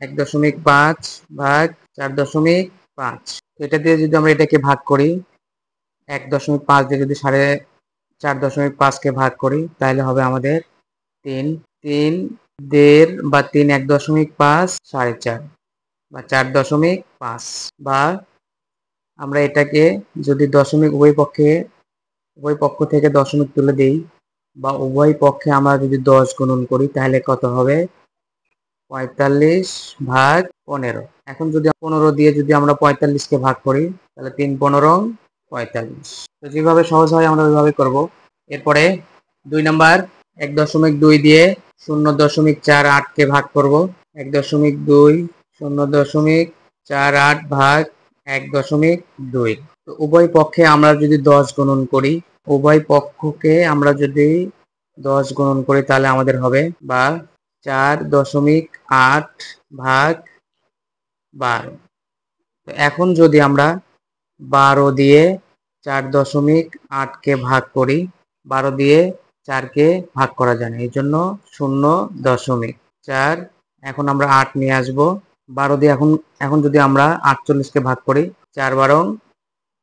1.5 ভাগ 4.5, এটা দিয়ে যদি আমরা এটাকে ভাগ করি, 1.5 দিয়ে যদি 4.5 কে ভাগ করি, তাহলে হবে আমাদের 3 3 1.5 বা 3 1.5 4.5 বা 4.5, বা আমরা এটাকে যদি দশমিক উভয় পক্ষ থেকে দশমিক তুলে দেই, বা উভয় পক্ষে আমরা যদি 10 গুণন করি, তাহলে কত হবে? 45 ভাগ 15। এখন যদি 15 দিয়ে যদি আমরা 45-কে ভাগ করি, তাহলে 3 15 45। তো যেভাবে সহজ হয় আমরা ওইভাবে করব। এরপরে 2 নাম্বার, 1.2 দিয়ে 0.48-কে ভাগ করব। 1.2 0.48 ভাগ 1.2। তো উভয় পক্ষে আমরা যদি 10 গুণন করি, তাহলে আমাদের হবে, বা 4.8 ভাগ 12। তো এখন যদি আমরা 12 দিয়ে 4.8-কে ভাগ করি, 12 দিয়ে 4-কে ভাগ করা যায় না, এই জন্য 0.4। এখন আমরা 8 নিয়ে আসব। 12 দিয়ে এখন যদি আমরা 48-কে ভাগ করি, 4 12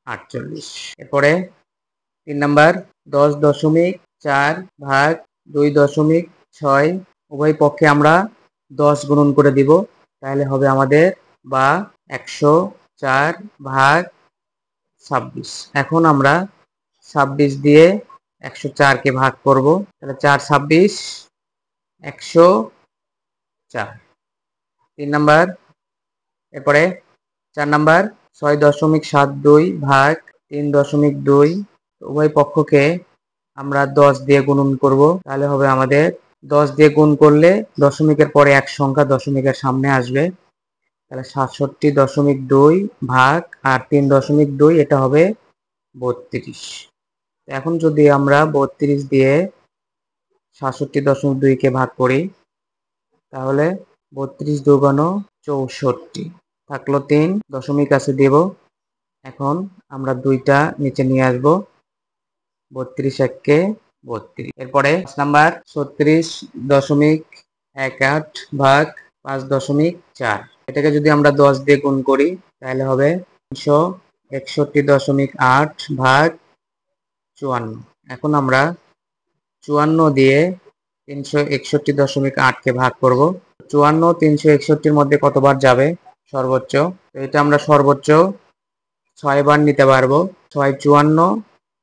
48। এরপরে 3 নাম্বার, 10.4 ভাগ 2.6, উভয় পক্ষে আমরা 10 গুণন করে দিব, তাহলে হবে আমাদের, বা 104 ভাগ 26। এখন আমরা 26 দিয়ে 104-কে ভাগ করব, তাহলে 4 26 104। 3 নাম্বার, এরপরে 4 নাম্বার, 6.72 ভাগ 3.2, উভয় পক্ষকে আমরা 10 দিয়ে গুণন করব, তাহলে হবে আমাদের, 10 দিয়ে গুণ করলে দশমিকের পরে এক সংখ্যা দশমিকের সামনে আসবে, তাহলে 67.2 ভাগ আর 3.2, এটা হবে 32। এখন যদি আমরা 32 দিয়ে 67.2-কে ভাগ করি, তাহলে 32 দুগুণ 64, থাকলো 3, দশমিক আছে দেব। এখন আমরা 2টা নিচে নিয়ে আসব, 32 1-কে 32। এরপরে 5 নাম্বার, 36.18 ভাগ 5.4, এটাকে যদি আমরা 10 দিয়ে গুণ করি, তাহলে হবে 361.8 ভাগ 54। এখন আমরা 54 দিয়ে 361.8-কে ভাগ করব। 54 361-র মধ্যে কতবার যাবে? সর্বোচ্চ। তো এটা আমরা সর্বোচ্চ 6 বার নিতে পারবো। 6 54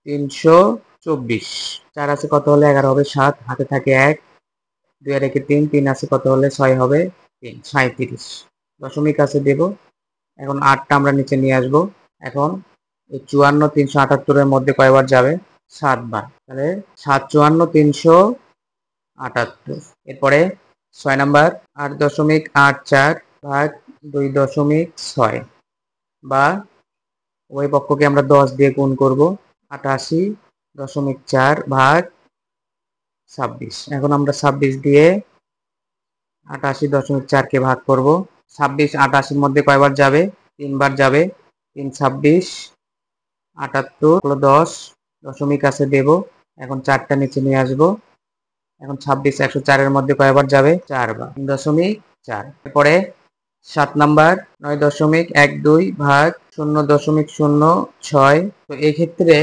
324, 4 আছে কত হলে 11 হবে? 7, হাতে থাকে 1, 2 আর 1 3, 3 আছে কত হলে 6 হবে? 3, 37, দশমিক আছে দেব। এখন 8টা আমরা নিচে নিয়ে আসব। এখন এই 54 378-এর মধ্যে কয়বার যাবে? 7 বার, তাহলে 7 54 378। এরপরে 6 নাম্বার, 8.84 ভাগ 2.6, বা উভয় পক্ষকে আমরা 10 দিয়ে গুণ করব, 88.4 ভাগ 26। এখন আমরা 26 দিয়ে 88.4-কে ভাগ করব। 26 88-র মধ্যে কয়বার যাবে? 3 বার যাবে। 3 26 78 হলো 10, দশমিক আছে দেব। এখন 4টা নিচে নিয়ে আসব। এখন 26 104-এর মধ্যে কয়বার যাবে? 4 বার, 3.4। এরপরে 7 নাম্বার, 9.12 ভাগ 0.06। তো এই ক্ষেত্রে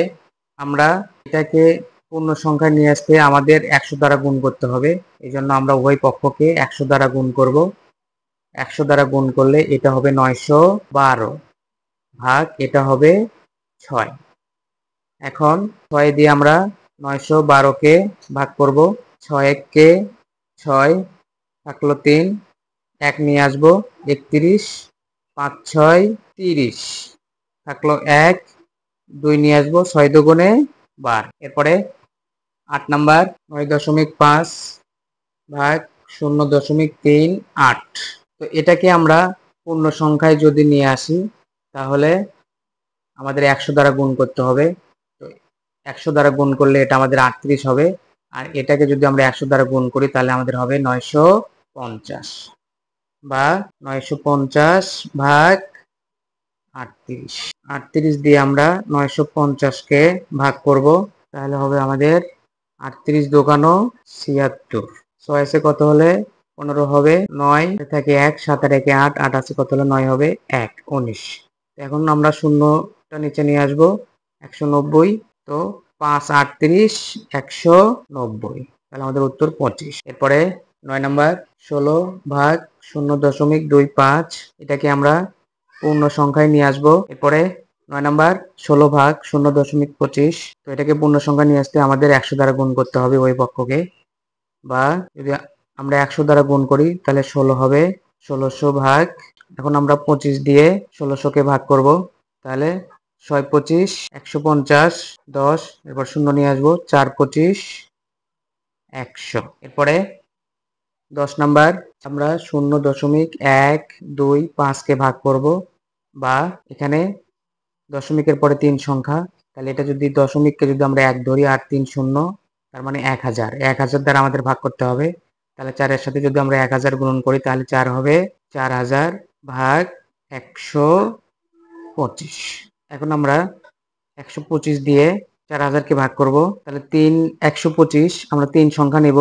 আমরা এটাকে পূর্ণ সংখ্যায় নিয়ে আসতে আমাদের 100 দ্বারা গুণ করতে হবে। এই জন্য আমরা উভয় পক্ষকে 100 দ্বারা গুণ করব। 100 দ্বারা গুণ করলে এটা হবে 912 ভাগ, এটা হবে 6। এখন 6 দিয়ে আমরা 912-কে ভাগ করব। 6 1-কে 6, থাকলো 3, 1 নিয়ে আসবো, 31, 5 6 30, থাকলো 1, 2 নিয়ে আসবো, 6 দুগুণে 12। এরপরে 8 নাম্বার, 9.5 ভাগ 0.38। তো এটাকে আমরা পূর্ণ সংখ্যায় যদি নিয়ে আসি, তাহলে আমাদের 100 দ্বারা গুণ করতে হবে। তো 100 দ্বারা গুণ করলে এটা আমাদের 38 হবে। আর এটাকে যদি আমরা 100 দ্বারা গুণ করি তাহলে আমাদের হবে 950 বা 950 ভাগ 38। 38 দিয়ে আমরা 950-কে ভাগ করব, তাহলে হবে আমাদের 38 দোকানো 76। 6 আছে কত হলে 15 হবে, 9 থাকে 1, 7 আর 1 8, 8 আছে কত হলে 9 হবে 1, 19। এখন আমরা শূন্যটা নিচে নিয়ে আসবো, 190। তো 5 38 190, তাহলে আমাদের উত্তর 25। এরপরে 9 নাম্বার 16 ভাগ 0.25, এটাকে আমরা পূর্ণ সংখ্যায় নিয়ে আসবো। এরপরে 9 নাম্বার 16 ভাগ 0.25, তো এটাকে পূর্ণ সংখ্যা নিয়ে আসতে আমাদের 100 দ্বারা গুণ করতে হবে ওই পক্ষকে, বা যদি আমরা 100 দ্বারা গুণ করি তাহলে 16 হবে 1600 ভাগ, এখন আমরা 25 দিয়ে 1600-কে ভাগ করব, তাহলে 6 25 150 10, এরপর শূন্য নিয়ে আসবো, 4 25 100। এরপরে 10 নাম্বার আমরা 0.125-কে ভাগ করব, বা এখানে দশমিকের পরে 3 সংখ্যা, তাহলে এটা যদি দশমিককে যদি আমরা 1 ধরি আর 3 শূন্য, তার মানে 1000। 1000 দ্বারা আমাদের ভাগ করতে হবে, তাহলে 4-এর সাথে যদি আমরা 1000 গুণন করি তাহলে 4 হবে 4000 ভাগ 125। এখন আমরা 125 দিয়ে 4000-কে ভাগ করব, তাহলে 125 আমরা 3 সংখ্যা নেব,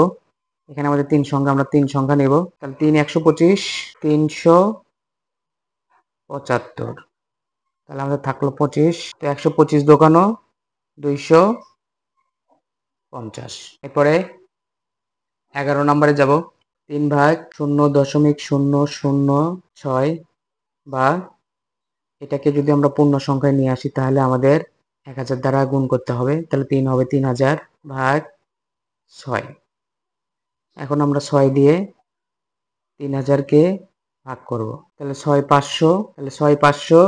এখানে আমাদের 3 সংখ্যা, আমরা 3 সংখ্যা নেব, তাহলে 125 375, তাহলে আমাদের থাকলো 25। তো 125 দোকানো 250। এরপরে 11 নম্বরে যাব, 3 ভাগ 0.006, বা এটাকে যদি আমরা পূর্ণ সংখ্যায় নিয়ে আসি তাহলে আমাদের 1000 দ্বারা গুণ করতে হবে, তাহলে 3 হবে 3000 ভাগ 6। এখন আমরা 6 দিয়ে 3000-কে ভাগ করব, তাহলে 6 500, তাহলে 6 500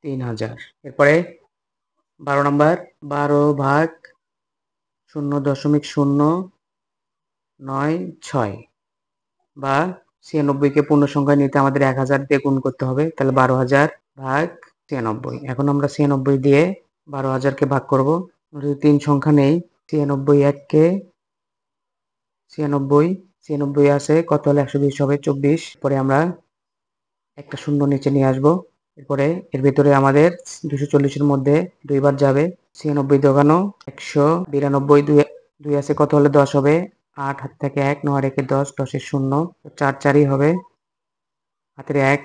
3000। এরপরে 12 নম্বর 12 ভাগ 0.096, বা 96-কে পূর্ণ সংখ্যায় নিতে আমাদের 1000 দিয়ে গুণ করতে হবে, তাহলে 12000 ভাগ 96। এখন আমরা 96 দিয়ে 12000-কে ভাগ করব, যদি 3 সংখ্যা নেই, 96 1-কে 96, 96 আছে কত হলে 120 হবে 24। পরে আমরা একটা শূন্য নিচে নিয়ে আসবো, এরপরে এর ভিতরে আমাদের 240-এর মধ্যে 2 বার যাবে, 96 দোকানো 192, 2 আছে কত হলে 10 হবে, 8 হাত থেকে 1, 9 আর 1 10, 10-এর শূন্য, 4 4-ই হবে, হাতের 1,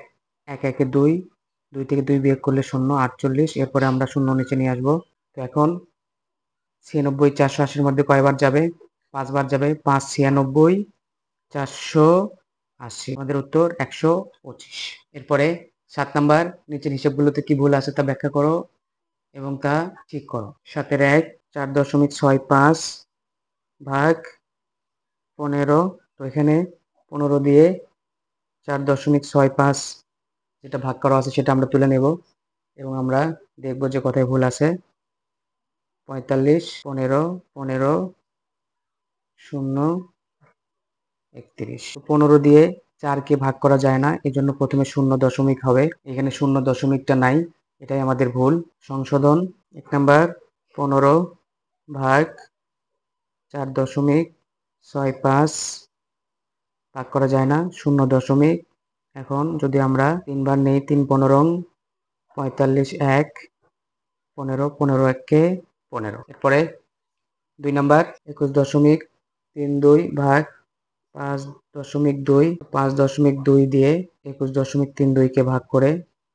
1 1 2, 2 থেকে 2 বিয়োগ করলে শূন্য, 48। এরপরে আমরা শূন্য নিচে নিয়ে আসবো। তো এখন 96 480-এর মধ্যে কয়বার যাবে, 5 বার যাবে, 5 96 480, আমাদের উত্তর 125। এরপরে 7 নাম্বার, নিচের হিসাবগুলোতে কি ভুল আছে তা ব্যাখ্যা করো এবং তা ঠিক করো। 7-এর 1 4.65 ভাগ 15, তো এখানে 15 দিয়ে 4.65 যেটা ভাগ করা আছে সেটা আমরা তুলে নেব এবং আমরা দেখব যে কোথায় ভুল আছে। 45 15 15 0 31, 15 দিয়ে 4-কে ভাগ করা যায় না, এজন্য প্রথমে 0 হবে, এখানে 0 নাই, এটাই আমাদের ভুল। সংশোধন 1 নাম্বার 15 ভাগ 4.65 ভাগ করা যায় না, 0. এখন যদি আমরা 3 বার নেই, 3 15 45 1 15 15 1-কে 15। এরপরে 2 নাম্বার 21.32 ভাগ 5.2, 5.2 দিয়ে 21.32-কে ভাগ করে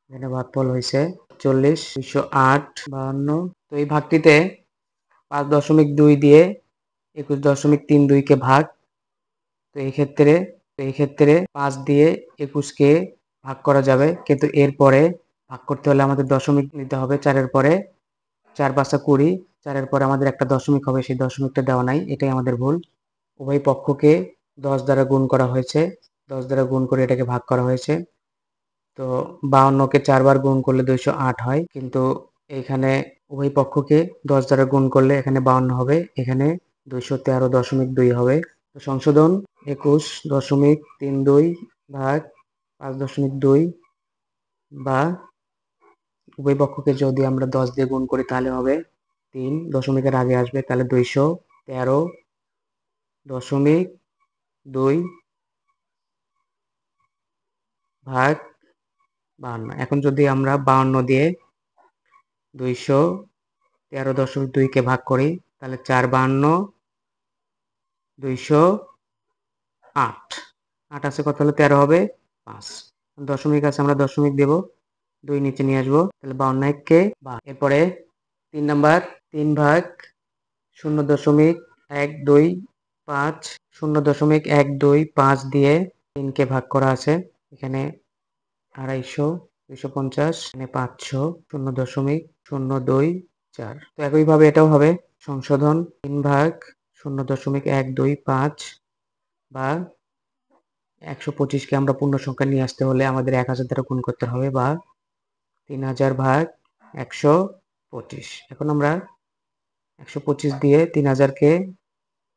এখানে ভাগফল হয়েছে 40 208 52। তো এই ভাগটিতে 5.2 দিয়ে 21.32-কে ভাগ, তো এই ক্ষেত্রে 5 দিয়ে 21-কে ভাগ করা যাবে, কিন্তু এরপরে ভাগ করতে হলে আমাদের দশমিক নিতে হবে 4-এর পরে, 4 5 20, 4-এর পরে আমাদের একটা দশমিক হবে, সেই দশমিকটা দেওয়া নাই, এটাই আমাদের ভুল। উভয় পক্ষকে 10 দ্বারা গুণ করা হয়েছে, 10 দ্বারা গুণ করে এটাকে ভাগ করা হয়েছে। তো 52-কে 4 বার গুণ করলে 208 হয়, কিন্তু এখানে উভয় পক্ষকে 10 দ্বারা গুণ করলে এখানে 52 হবে, এখানে 213.2 হবে। তো সংশোধন 21.32 ভাগ 5.2 বা উভয় পক্ষকে যদি আমরা 10 দিয়ে গুণ করি তাহলে হবে 3, দশমিকের আগে আসবে, তাহলে 213.2 ভাগ 52। এখন যদি আমরা 52 দিয়ে 213.2 কে ভাগ করি তাহলে 452 208, 8 আছে কত হলে 13 হবে 5, দশমিক আছে আমরা দশমিক দেব, 2 নিচে নিয়ে আসবো, তাহলে 52 কে 12। এরপরে 3 নাম্বার 3 ভাগ 0.125, 0.125 দিয়ে 3 কে ভাগ করা আছে, এখানে 250, 250, এখানে 500, 0.024। তো একইভাবে এটাও হবে সংশোধন 3 ভাগ 0.125 বা 125 কে আমরা পূর্ণ সংখ্যা নিয়ে আসতে হলে আমাদের 1000 দ্বারা গুণ করতে হবে, বা 3000 ভাগ 125। এখন আমরা 125 দিয়ে 3000 কে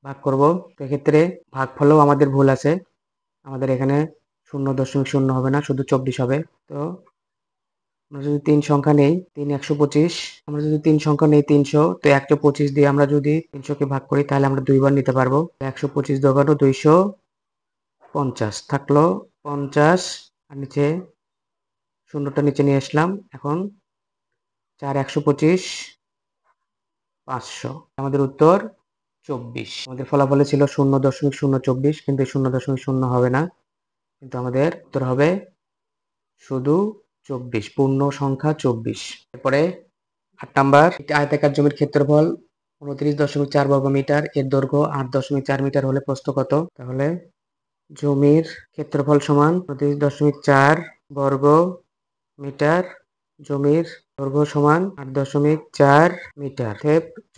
ভাগ করব, তো এক্ষেত্রে ভাগফলেও আমাদের ভুল আছে, আমাদের এখানে 0.0 হবে না, শুধু 24 হবে। তো আমরা যদি 3 সংখ্যা নেই, 3 125, আমরা যদি 3 সংখ্যা নেই 300, তো 125 দিয়ে আমরা যদি 300 কে ভাগ করি তাহলে আমরা দুইবার নিতে পারবো, 125 দোকানো 250 থাকলো 50, আর নিচে শূন্যটা নিচে নিয়ে আসলাম। এখন 4 125 500, আমাদের উত্তর 24। আমাদের ফলাফলে ছিল 0.024, কিন্তু 0.0 হবে না, কিন্তু আমাদের উত্তর হবে শুধু 24, পূর্ণ সংখ্যা 24। এরপরে 8 নাম্বার, একটি আয়তাকার জমির ক্ষেত্রফল 29.4 বর্গ মিটার, এর দৈর্ঘ্য 8.4 মিটার হলে প্রস্থ কত? তাহলে জমির ক্ষেত্রফল সমান 29.4 বর্গ মিটার, জমির দৈর্ঘ্য সমান 8.4 মিটার,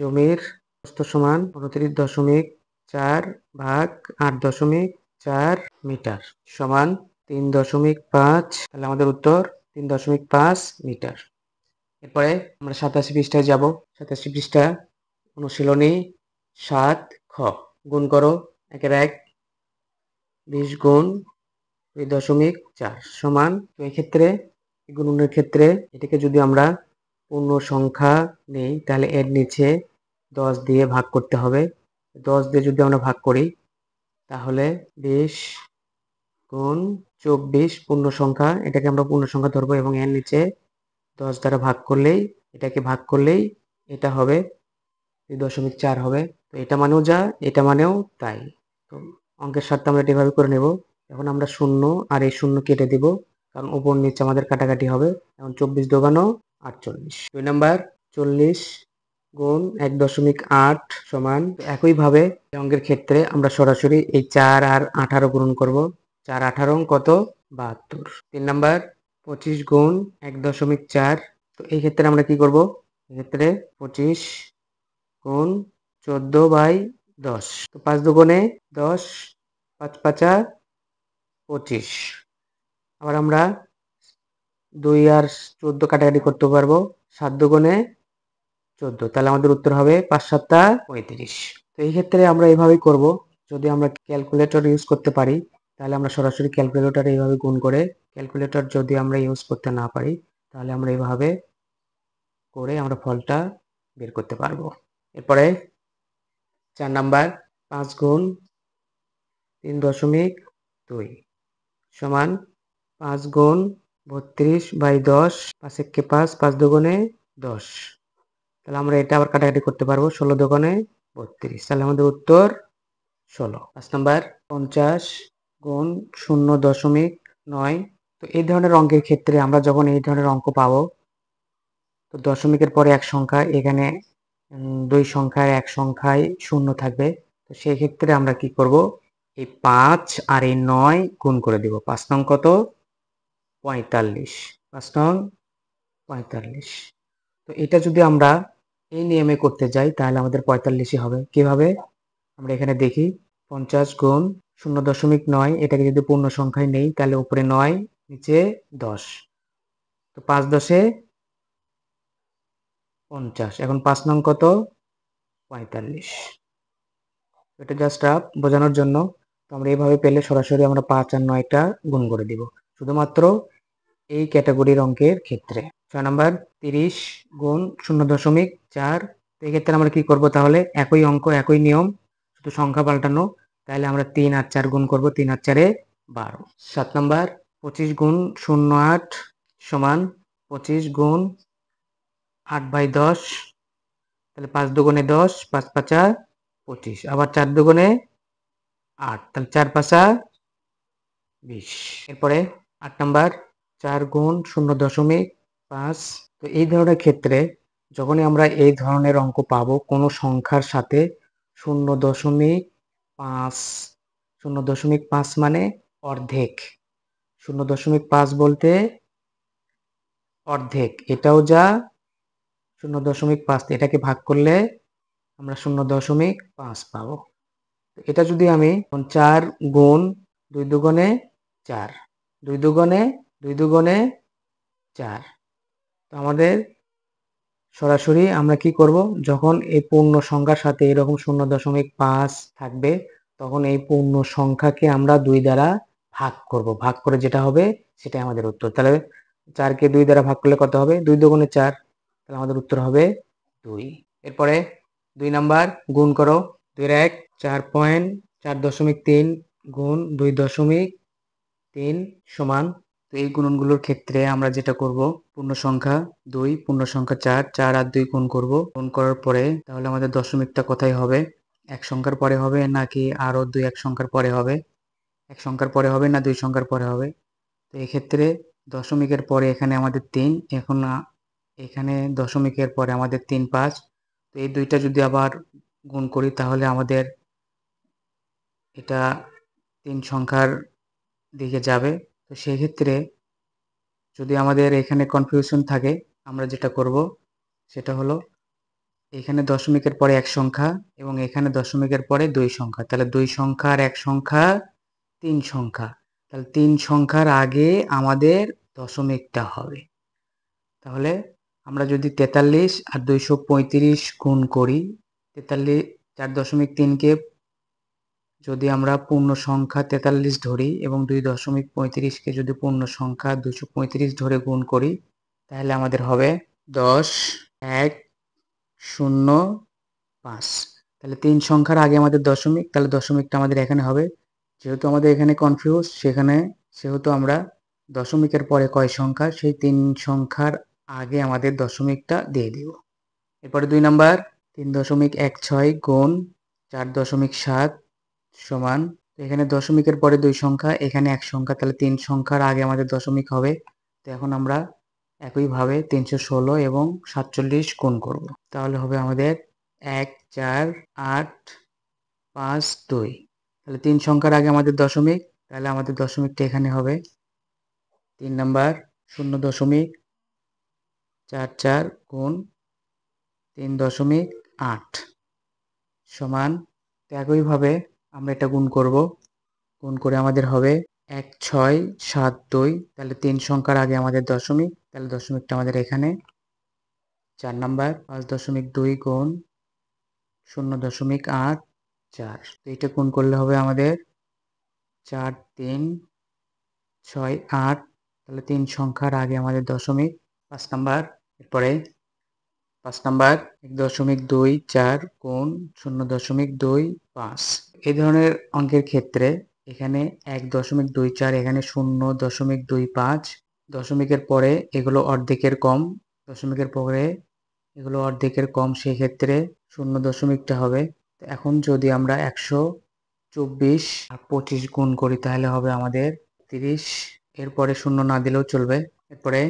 জমির প্রস্থ সমান 29.4 ভাগ 8.4 মিটার সমান 3.5, তাহলে আমাদের উত্তর 3.5 মিটার। এরপরে আমরা 87 পৃষ্ঠায় যাব। 87 পৃষ্ঠা অনুশীলনী 7 খ, গুণ করো 1 20 গুণ 2.4 সমান, তো এই ক্ষেত্রে গুণনের ক্ষেত্রে এটাকে যদি আমরা পূর্ণ সংখ্যা নেই তাহলে এর নিচে 10 দিয়ে ভাগ করতে হবে, 10 দিয়ে যদি আমরা ভাগ করি তাহলে 20 গুণ 24 পূর্ণ সংখ্যা, এটাকে আমরা পূর্ণ সংখ্যা ধরবো এবং এর নিচে 10 দ্বারা ভাগ করলেই, এটাকে ভাগ করলেই এটা হবে 2.4 হবে। তো এটা মানেও যা, এটা মানেও তাই। তো অঙ্কের স্বার্থে আমরা এভাবে করে নেব। এখন আমরা শূন্য আর এই শূন্য কেটে দিব, কারণ উপর নিচে আমাদের কাটাকাটি হবে। এখন 24 দোকানো 48। 2 নাম্বার 40 গুণ 1.8 সমান, একইভাবে অঙ্কের ক্ষেত্রে আমরা সরাসরি এই 4 আর 18 গুণন করব, 4 18 কত 72। 3 নাম্বার 25 গুণ 1.4, তো এই ক্ষেত্রে আমরা কি করব, এক্ষেত্রে 25 গুণ 14/10, তো 5 দুগুণে 10, 5 5 25। আবার আমরা 2 আর 14 কাটাকাটি করতে পারবো, 7 দুগুণে 14, তাহলে আমাদের উত্তর হবে 5 7 35। তো এই ক্ষেত্রে আমরা এইভাবেই করব। যদি আমরা ক্যালকুলেটর ইউজ করতে পারি তাহলে আমরা সরাসরি ক্যালকুলেটর এইভাবে গুণ করে, ক্যালকুলেটর যদি আমরা ইউজ করতে না পারি তাহলে আমরা এইভাবে করে আমরা ফলটা বের করতে পারবো। এরপরে 4 নাম্বার 5 গুণ 3.2 সমান 5 গুণ 32/10, 5 একে 5, 5 দুগুণে 10, তাহলে আমরা এটা আবার কাটাকাটি করতে পারবো, 16 দুগুণে 32, তাহলে আমাদের উত্তর 16। 5 নাম্বার 50 গুণ 0.9, তো এই ধরনের অঙ্কের ক্ষেত্রে আমরা যখন এই ধরনের অঙ্ক পাবো, তো দশমিকের পরে এক সংখ্যা, এখানে 2 সংখ্যায় এক সংখ্যায় শূন্য থাকবে, তো সেই ক্ষেত্রে আমরা কি করব, এই 5 আর এই 9 গুণ করে দিব। 5 নং কত 45, 5 নং 45। তো এটা যদি আমরা এই নিয়মে করতে যাই তাহলে আমাদের 45ই হবে। কিভাবে, আমরা এখানে দেখি 50 গুণ 0.9, এটাকে যদি পূর্ণ সংখ্যায় নেই তাহলে উপরে 9 নিচে 10, তো 5 10 50, এখন 5 নং কত 45। এটা জাস্ট বোঝানোর জন্য। তো আমরা এইভাবে পেলে সরাসরি আমরা 5 আর 9টা গুণ করে দিব, শুধুমাত্র এই ক্যাটাগরির অঙ্কের ক্ষেত্রে। 6 নাম্বার 30 গুণ 0.4। তো এক্ষেত্রে আমরা কি করব, তাহলে একই অঙ্ক একই নিয়ম, শুধু সংখ্যা পাল্টানো। তাহলে আমরা 3 আর 4 গুণ করব, 3 আর 4 12। 7 নাম্বার 25 গুণ 0.8 সমান 25 গুণ 8/10। তাহলে 5 দুগুণে 10, 5 পাঁচা 25, আবার 4 দুগুণে 8, তাহলে 4 পাঁচা 20। এরপরে 8 নাম্বার 4 গুণ 0.5। তো এই ধরনের ক্ষেত্রে যখনই আমরা এই ধরনের অঙ্ক পাবো কোনো সংখ্যার সাথে 0.5, 0.5 মানে অর্ধেক, 0.5 বলতে অর্ধেক, এটাও যা 0.5, এটাকে ভাগ করলে আমরা 0.5 পাবো। এটা যদি আমি 4 গুণ 2 দুগুণে 4, 2 দুগুণে 2 দুগুণে 4। তো আমাদের সরাসরি আমরা কি করব, যখন এই পূর্ণ সংখ্যার সাথে এরকম 0.5 থাকবে তখন এই পূর্ণ সংখ্যাকে আমরা 2 দ্বারা ভাগ করব, ভাগ করে যেটা হবে সেটাই আমাদের উত্তর। তাহলে 4কে 2 দ্বারা ভাগ করলে কত হবে, 2 দুগুণে 4, তাহলে আমাদের উত্তর হবে 2। এরপরে 2 নাম্বার গুণ করো, 2 এর 1 4.3 গুণ 2.3 সমান। তো এই গুণনগুলোর ক্ষেত্রে আমরা যেটা করব, পূর্ণ সংখ্যা 2, পূর্ণ সংখ্যা 4, 4 আর 2 গুণ করব। গুণ করার পরে তাহলে আমাদের দশমিকটা কোথায় হবে, এক সংখ্যার পরে হবে নাকি আরো 2 এক সংখ্যার পরে হবে, এক সংখ্যার পরে হবে না 2 সংখ্যার পরে হবে। তো এক্ষেত্রে দশমিকের পরে এখানে আমাদের 3, এখন এখানে দশমিকের পরে আমাদের 3, 5। তো এই দুইটা যদি আবার গুণ করি তাহলে আমাদের এটা 3 সংখ্যার দিকে যাবে। তো সেক্ষেত্রে যদি আমাদের এখানে কনফিউশন থাকে, আমরা যেটা করব সেটা হলো এখানে দশমিকের পরে এক সংখ্যা এবং এখানে দশমিকের পরে 2 সংখ্যা, তাহলে 2 সংখ্যা আর 1 সংখ্যা 3 সংখ্যা, তাহলে 3 সংখ্যার আগে আমাদের দশমিকটা হবে। তাহলে আমরা যদি 43 আর 235 গুণ করি, 43, 4.3কে যদি আমরা পূর্ণ সংখ্যা 43 ধরি এবং 2.35কে যদি পূর্ণ সংখ্যা 235 ধরে গুণ করি তাহলে আমাদের হবে 10, 1, 0, 5। তাহলে 3 সংখ্যার আগে আমাদের দশমিক, তাহলে দশমিকটা আমাদের এখানে হবে। যেহেতু আমাদের এখানে কনফিউজ, সেহেতু আমরা দশমিকের পরে কয় সংখ্যা সেই 3 সংখ্যার আগে আমাদের দশমিকটা দিয়ে দিব। এরপরে 2 নাম্বার 3.16 গুণ 4.7 সমান। এখানে দশমিকের পরে 2 সংখ্যা, এখানে 1 সংখ্যা, তাহলে 3 সংখ্যার আগে আমাদের দশমিক হবে। তো এখন আমরা একইভাবে 316 এবং 47 গুণ করব, তাহলে হবে আমাদের 1, 4, 8, 5, 2। তাহলে 3 সংখ্যার আগে আমাদের দশমিক, তাহলে আমাদের দশমিকটা এখানে হবে 3 নাম্বার 0.44 গুণ 3.8 সমান। তো একইভাবে আমরা এটা গুণ করব, গুণ করে আমাদের হবে 1672। তাহলে 3 সংখ্যার আগে আমাদের দশমিক, তাহলে দশমিকটা আমাদের এখানে। 4 নাম্বার 5.2 গুণ 0.84। তো এটা গুণ করলে হবে আমাদের 4, 3, 6, 8। তাহলে 3 সংখ্যার আগে আমাদের দশমিক। 5 নাম্বার, এরপরে 5 নাম্বার 1.24 গুণ 0.25। এই ধরনের অঙ্কের ক্ষেত্রে এখানে 1.24, এখানে 0.25, দশমিকের পরে এগুলো অর্ধেকের কম, দশমিকের পরে এগুলো অর্ধেকের কম, সেক্ষেত্রে 0 হবে। এখন যদি আমরা 124 আর 25 গুণ করি তাহলে হবে আমাদের 30। এরপরে 0 না দিলেও চলবে। এরপরে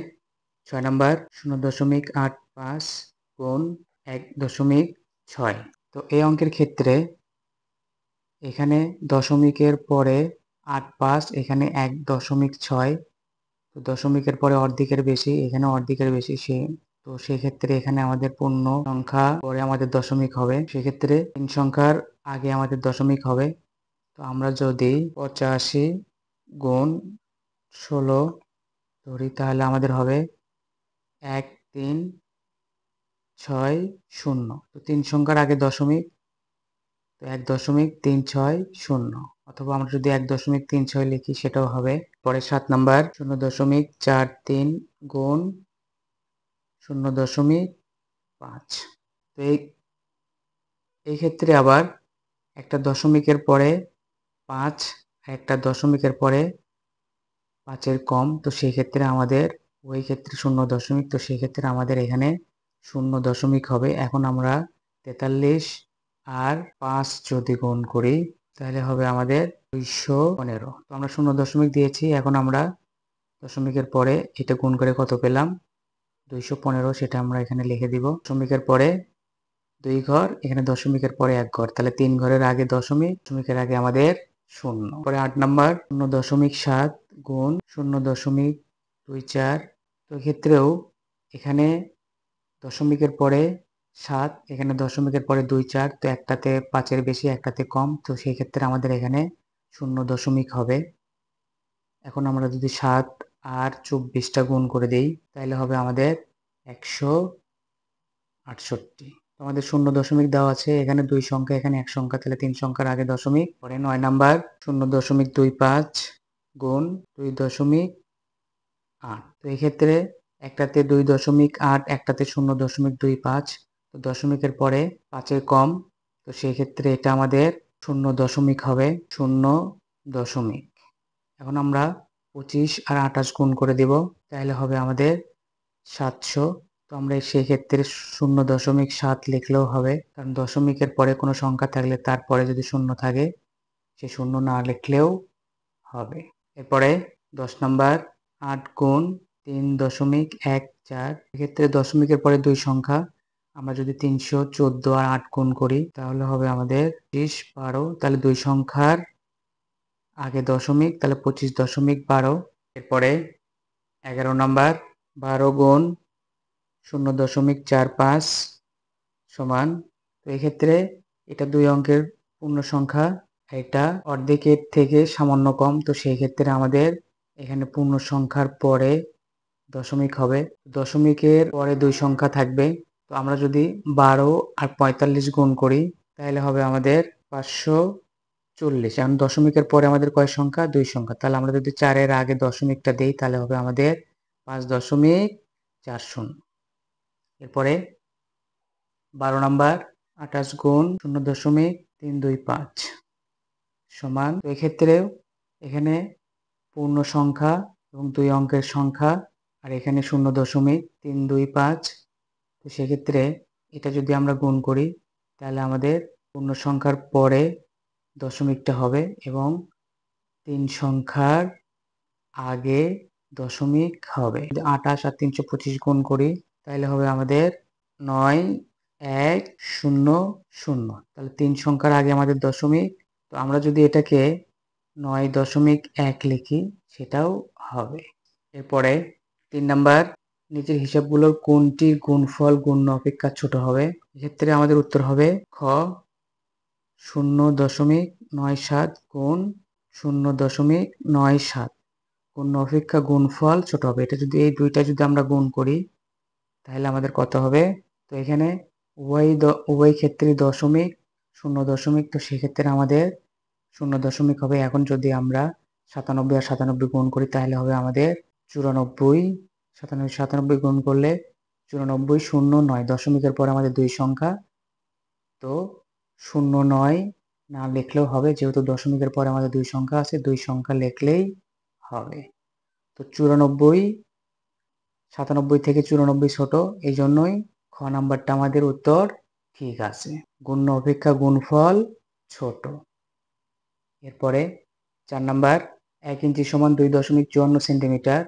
6 নাম্বার 0.85 গুণ 1.6। তো এই অঙ্কের ক্ষেত্রে এখানে দশমিকের পরে 8, 5, এখানে 1.6। তো দশমিকের পরে অর্ধেকের বেশি, এখানে অর্ধেকের বেশি, তো সেক্ষেত্রে এখানে আমাদের পূর্ণ সংখ্যা পরে আমাদের দশমিক হবে, সেক্ষেত্রে 3 সংখ্যার আগে আমাদের দশমিক হবে। তো আমরা যদি 85 গুণ 16 ধরি তাহলে আমাদের হবে 1360। তো 3 সংখ্যার আগে দশমিক, তো 1.360, অথবা আমরা যদি 1.36 লিখি সেটাও হবে। পরে 7 নাম্বার 0.43 গুণ 0.5। তো এই ক্ষেত্রে আবার একটা দশমিকের পরে 5, একটা দশমিকের পরে 5-এর কম, তো সেই ক্ষেত্রে আমাদের ওই ক্ষেত্রে 0 দশমিক, তো সেই ক্ষেত্রে আমাদের এখানে 0 দশমিক হবে। এখন আমরা 43 আর 5 যদি গুণ করি তাহলে হবে আমাদের 215। তো আমরা 0 দশমিক দিয়েছি, এখন আমরা দশমিকের পরে এটা গুণ করে কত পেলাম 215, সেটা আমরা এখানে লিখে দিব। দশমিকের পরে 2 ঘর, এখানে দশমিকের পরে 1 ঘর, তাহলে 3 ঘরের আগে দশমিক, দশমিকের আগে আমাদের 0। পরে 8 নাম্বার 0.7 গুণ 0.24। তো ক্ষেত্রেও এখানে দশমিকের পরে 7, এখানে দশমিকের পরে 2 4, তো একটাতে 5-এর বেশি একটাতে কম, তো সেই ক্ষেত্রে আমাদের এখানে 0 দশমিক হবে। এখন আমরা যদি 7 আর 24টা গুণ করে দেই তাহলে হবে আমাদের 168। আমাদের 0 দশমিক দেওয়া আছে, এখানে 2 সংখ্যা, এখানে 1 সংখ্যা, তাহলে 3 সংখ্যার আগে দশমিক। পরে 9 নাম্বার 0.25 গুণ 2.8। তো এই ক্ষেত্রে একটাতে 2.8, একটাতে 0.25, তো দশমিকের পরে 5-এর কম, তো সেই ক্ষেত্রে এটা আমাদের 0 দশমিক হবে। 0 দশমিক। এখন আমরা 25 আর 28 গুণ করে দেব, তাহলে হবে আমাদের 700। তো আমরা সেই ক্ষেত্রে 0.7 লিখলেও হবে, কারণ দশমিকের পরে কোনো সংখ্যা থাকলে তারপরে যদি 0 থাকে সে 0 না লিখলেও হবে। এরপরে 10 নাম্বার 8 গুণ 3.14। এক্ষেত্রে দশমিকের পরে 2 সংখ্যা, আমরা যদি 314 আর 8 গুণ করি তাহলে হবে আমাদের 25 12, তাহলে 2 সংখ্যার আগে দশমিক, তাহলে 25.12। এরপরে 11 নাম্বার 12 গুণ 0.45 সমান, তো এক্ষেত্রে এটা 2 অঙ্কের পূর্ণ সংখ্যা, এটা অর্ধেকের থেকে সামান্য কম, তো সেই ক্ষেত্রে আমাদের এখানে পূর্ণ সংখ্যার পরে দশমিক হবে। দশমিকের পরে 2 সংখ্যা থাকবে, তো আমরা যদি 12 আর 45 গুণ করি তাহলে হবে আমাদের 540। এখন দশমিকের পরে আমাদের কয় সংখ্যা 2 সংখ্যা, তাহলে আমরা যদি 4-এর আগে দশমিকটা দেই তাহলে হবে আমাদের 5.40। এরপরে 12 নাম্বার 28 গুণ 0.325 সমান, তো এক্ষেত্রে এখানে পূর্ণ সংখ্যা এবং 2 অঙ্কের সংখ্যা, আর এখানে 0.325, তো সেক্ষেত্রে এটা যদি আমরা গুণ করি তাহলে আমাদের পূর্ণ সংখ্যার পরে দশমিকটা হবে এবং 3 সংখ্যার আগে দশমিক হবে। যদি 28 আর 325 গুণ করি তাহলে হবে আমাদের 9100। তাহলে 3 সংখ্যার আগে আমাদের দশমিক, তো আমরা যদি এটাকে 9.1 লিখি সেটাও হবে। এরপরে 3 নাম্বার নিচের হিসাবগুলোর কোনটির গুণফল গুণ্য অপেক্ষা ছোট হবে। এক্ষেত্রে আমাদের উত্তর হবে খ 0.97 গুণ 0.97 গুণ্য অপেক্ষা গুণফল ছোট হবে। এটা যদি এই দুইটা যদি আমরা গুণ করি তাহলে আমাদের কত হবে, তো এখানে উভয় ক্ষেত্রে দশমিক 0 দশমিক, তো সেক্ষেত্রে আমাদের 0 দশমিক হবে। এখন যদি আমরা 97 আর 97 গুণ করি তাহলে হবে আমাদের 94। 97 গুণ করলে 94 09, দশমিকের পরে আমাদের 2 সংখ্যা, তো 09 না লিখলেও হবে, যেহেতু দশমিকের পরে আমাদের 2 সংখ্যা আছে, 2 সংখ্যা লিখলেই হবে। তো 97 থেকে 94 ছোট, এই জন্যই খ নাম্বারটা আমাদের উত্তর ঠিক আছে। গুণ্য অপেক্ষা গুণফল ছোট। এরপরে 4 নাম্বার 1 ইঞ্চি সমান 2.54 সেন্টিমিটার,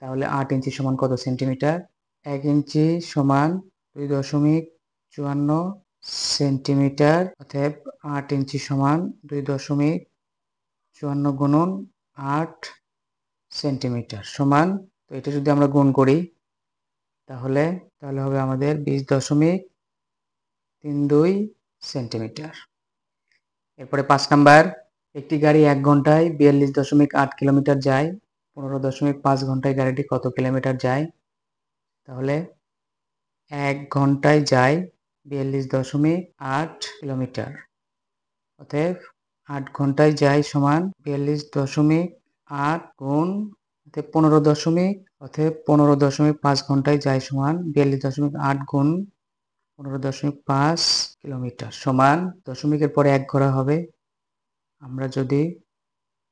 তাহলে 8 ইঞ্চি সমান কত সেন্টিমিটার। 1 ইঞ্চি সমান 2.54 সেন্টিমিটার, অতএব 8 ইঞ্চি সমান 2.54 গুণন 8 সেন্টিমিটার সমান, তো এটা যদি আমরা গুণ করি তাহলে হবে আমাদের 20.32 সেন্টিমিটার। এরপরে 5 নাম্বার একটি গাড়ি 1 ঘন্টায় 42.8 কিলোমিটার যায়, 15.5 ঘন্টায় গাড়িটি কত কিলোমিটার যায়। তাহলে 1 ঘন্টায় যায় 42.8 কিলোমিটার, অতএব 8 ঘন্টায় যায় সমান 42.8 গুণ 15.5 অতএব 15.5 ঘন্টায় যায় সমান 42.8 গুণ 15.5 কিলোমিটার সমান দশমিকের পরে 1 ঘোরা হবে। আমরা যদি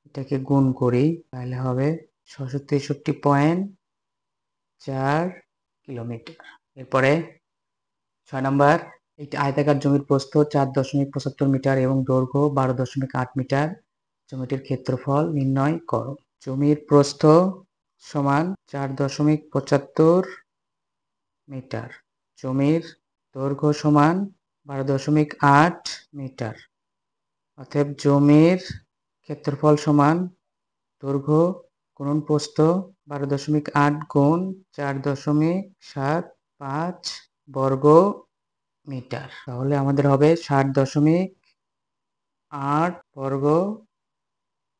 এটাকে গুণ করি তাহলে হবে 663.4 কিলোমিটার। এরপরে 6 নাম্বার, একটি আয়তাকার জমির প্রস্থ 4.75 মিটার এবং দৈর্ঘ্য 12.8 মিটার। জমিটির ক্ষেত্রফল নির্ণয় করো। জমির প্রস্থ সমান 4.75 মিটার, জমির দৈর্ঘ্য সমান 12.8 মিটার। অতএব জমির ক্ষেত্রফল সমান দৈর্ঘ্য গুণন প্রস্থ 12.8 গুণ 4.75 বর্গ মিটার। তাহলে আমাদের হবে 60.8 বর্গ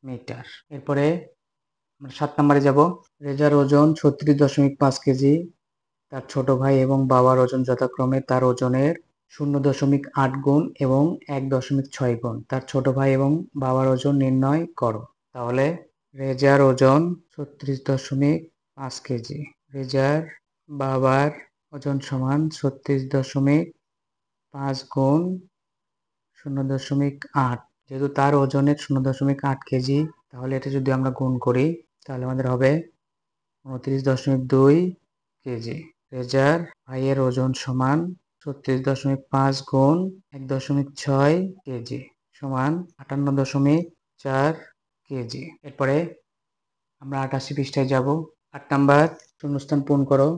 মিটার। এরপরে আমরা 7 নম্বরে যাব। রেজার ওজন 36.5 কেজি। তার ছোট ভাই এবং বাবার ওজন যথাক্রমে তার ওজনের 0.8 গুণ এবং 1.6 গুণ। তার ছোট ভাই এবং বাবার ওজন নির্ণয় করো। তাহলে রেজার ওজন 36.5 কেজি। রেজার বাবার ওজন সমান 36.5 গুণ 0.8। যেহেতু তার ওজনের 0.8 কেজি, তাহলে এটা যদি আমরা গুণ করি তাহলে আমাদের হবে 29.2 কেজি। রেজার ভাইয়ের ওজন সমান 36.5 গুণ 1.6 কেজি সমান 58.4 কেজি। এরপরে আমরা 88 পৃষ্ঠায় যাব। 8 নাম্বার, শূন্যস্থান পূরণ করো।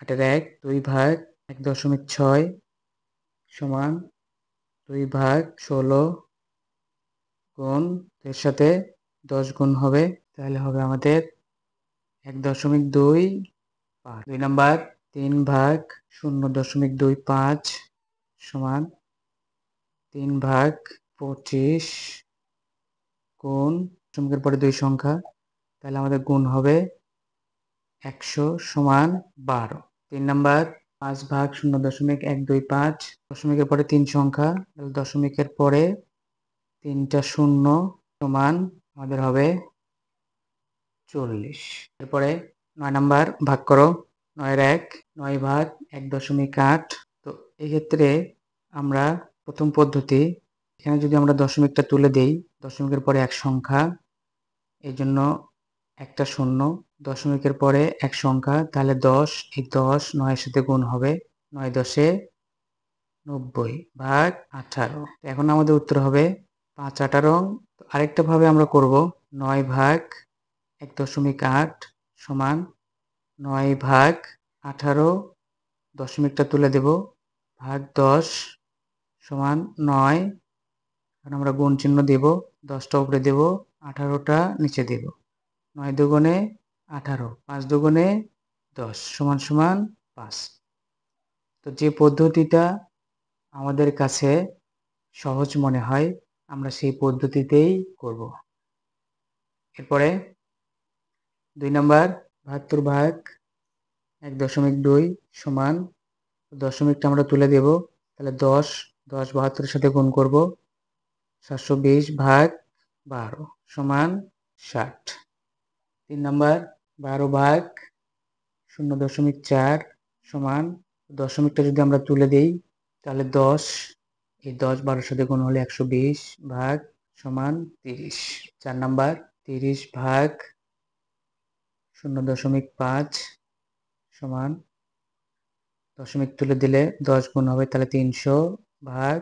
8 এর 1 2 ভাগ 1.6 সমান 2 ভাগ 16 গুণ এর সাথে 10 গুণ হবে, তাহলে হবে আমাদের 1.25। 2 নাম্বার, 3 ভাগ 0.25 সমান 3 ভাগ 25 গুণ দশমিকের পরে 2 সংখ্যা, তাহলে আমাদের গুণ হবে 100 সমান 12। 3 নাম্বার, 5 ভাগ 0.125 দশমিকের পরে 3 সংখ্যা, তাহলে দশমিকের পরে 3টা শূন্য সমান আমাদের হবে 40। এরপরে 9 নাম্বার, ভাগ করো। 9 এর 1 9 ভাগ 1.8। তো এক্ষেত্রে আমরা প্রথম পদ্ধতি, এখানে যদি আমরা দশমিকটা তুলে দেই, দশমিকের পরে এক সংখ্যা, এই জন্য একটা শূন্য, দশমিকের পরে এক সংখ্যা, তাহলে 10, এই 10 9 এর সাথে গুণ হবে, 9 10 90 ভাগ 18। এখন আমাদের উত্তর হবে 5 18। আরেকটা ভাবে আমরা করব, 9 ভাগ 1.8 সমান 9 ভাগ 18, দশমিকটা তুলে দেব, ভাগ 10 সমান 9। এখন আমরা গুণ চিহ্ন দেব, 10টা উপরে দেব, 18টা নিচে দেব। 9 দুগুণে 18, 5 দুগুণে 10 সমান সমান 5। তো যে পদ্ধতিটা আমাদের কাছে সহজ মনে হয় আমরা সেই পদ্ধতিতেই করব। এরপরে 2 নাম্বার, 72 ভাগ 1.2 সমান, দশমিকটা আমরা তুলে দেব, তাহলে 10 72 এর সাথে গুণ করব, 720 ভাগ 12 সমান 60। 3 নাম্বার, 12 ভাগ 0.4 সমান, দশমিকটা যদি আমরা তুলে দেই তাহলে 10, এই 10 12 সাথে গুণ হলে 120 ভাগ সমান 30। 4 নাম্বার, 30 ভাগ 0.5 সমান, দশমিক তুলে দিলে 10 গুণ হবে, তাহলে 300 ভাগ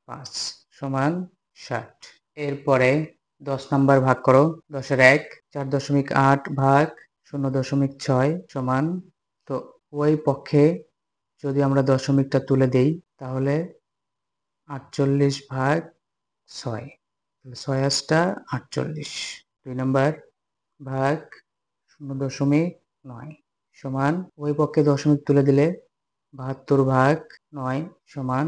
5 সমান 60। এরপরে 10 নাম্বার, ভাগ করো। 10 এর 1 4.8 ভাগ 0.6 সমান, তো ওই পক্ষে যদি আমরা দশমিকটা তুলে দেই তাহলে 48 ভাগ 6, 6 8টা 48। 2 নাম্বার, ভাগ 0.9 সমান, ওই পক্ষে দশমিক তুলে দিলে 72 ভাগ 9 সমান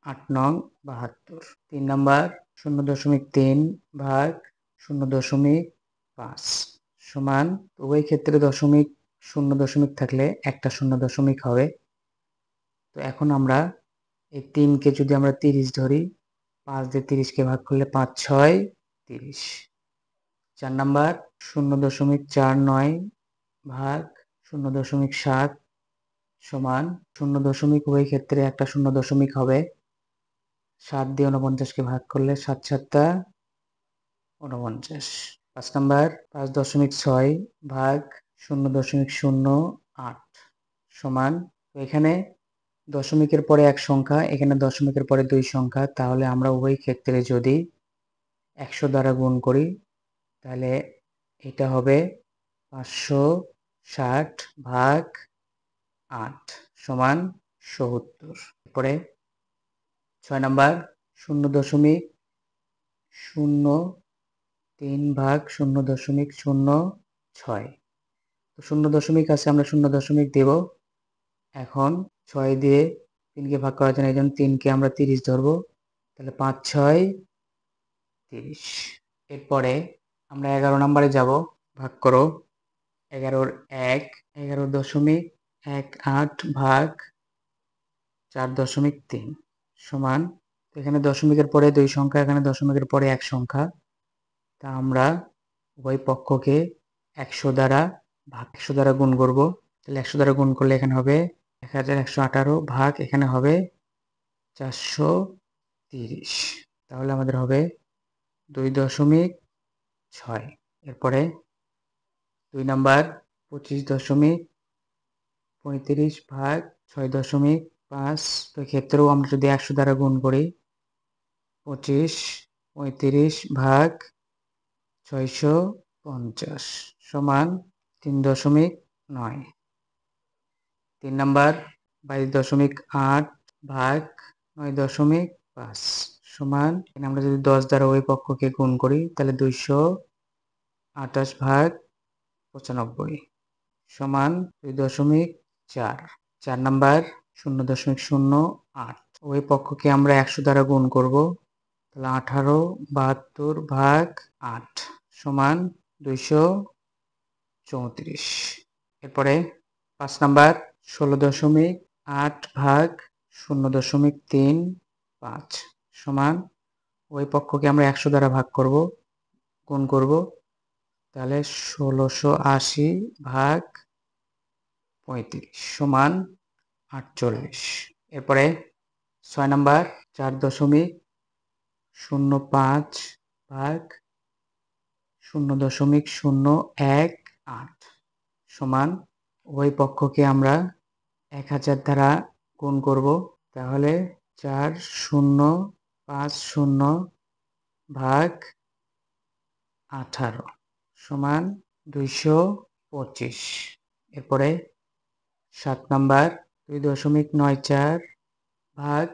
8 নং 72। 3 নাম্বার, 0.3 ভাগ 0.5 সমান, উভয় ক্ষেত্রে দশমিক 0 থাকলে একটা 0 হবে। তো এখন আমরা এই 3কে যদি আমরা 30 ধরি, 5 দিয়ে 30কে ভাগ করলে 5 6 30। 4 নাম্বার, 0.49 ভাগ 0.7 সমান 0 দশমিক, উভয় ক্ষেত্রে একটা 0 দশমিক হবে। 7 দিয়ে 49কে ভাগ করলে 7 7 49। 5 নাম্বার 5.6 ভাগ 0.08 সমান, তো এখানে দশমিকের পরে এক সংখ্যা, এখানে দশমিকের পরে দুই সংখ্যা, তাহলে আমরা উভয় ক্ষেত্রে যদি 100 দ্বারা গুণ করি তাহলে এটা হবে 560 ভাগ 8 সমান 70। এরপরে 6 নাম্বার 0.03 ভাগ 0.06। তো 0 দশমিক আছে, আমরা 0 দশমিক দেব। এখন 6 দিয়ে 3কে ভাগ করার জন্য এই জন্য 3কে আমরা 30 ধরবো, তাহলে 5 6 30। এরপরে আমরা 11 নাম্বারে যাব। ভাগ করো 11-র 1 11.18 ভাগ 4.3 সমান, এখানে দশমিকের পরে দুই সংখ্যা, এখানে দশমিকের পরে এক সংখ্যা, তা আমরা উভয় পক্ষকে 100 দ্বারা গুণ করব। তাহলে 100 দ্বারা গুণ করলে এখানে হবে 1118 ভাগ এখানে হবে 430। তাহলে আমাদের হবে 2.6। এরপরে 2 নাম্বার 25.35 ভাগ 6.5। তো ক্ষেত্রেও আমরা যদি 100 দ্বারা গুণ করি 25 ভাগ 650 সমান 3.9। 3 নাম্বার 22.8 ভাগ 9.5 সমান, আমরা যদি 10 দ্বারা ওই পক্ষকে গুণ করি তাহলে 228 ভাগ 95 সমান 2.4। 4 নাম্বার 0.08, ওই পক্ষকে আমরা 100 দ্বারা গুণ করব, তাহলে 1872 ভাগ 8 সমান 234। এরপরে 5 নাম্বার 16.8 ভাগ 0.35 সমান, ওই পক্ষকে আমরা 100 দ্বারা ভাগ করব, গুণ করব, তাহলে 1680 ভাগ 35 সমান 48। এরপরে 6 নাম্বার 4.05 ভাগ 0.018 সমান, ওই পক্ষকে আমরা 1000 দ্বারা গুণ করব, তাহলে 4050 ভাগ 18 সমান 225। এরপরে 7 নাম্বার 2.94 ভাগ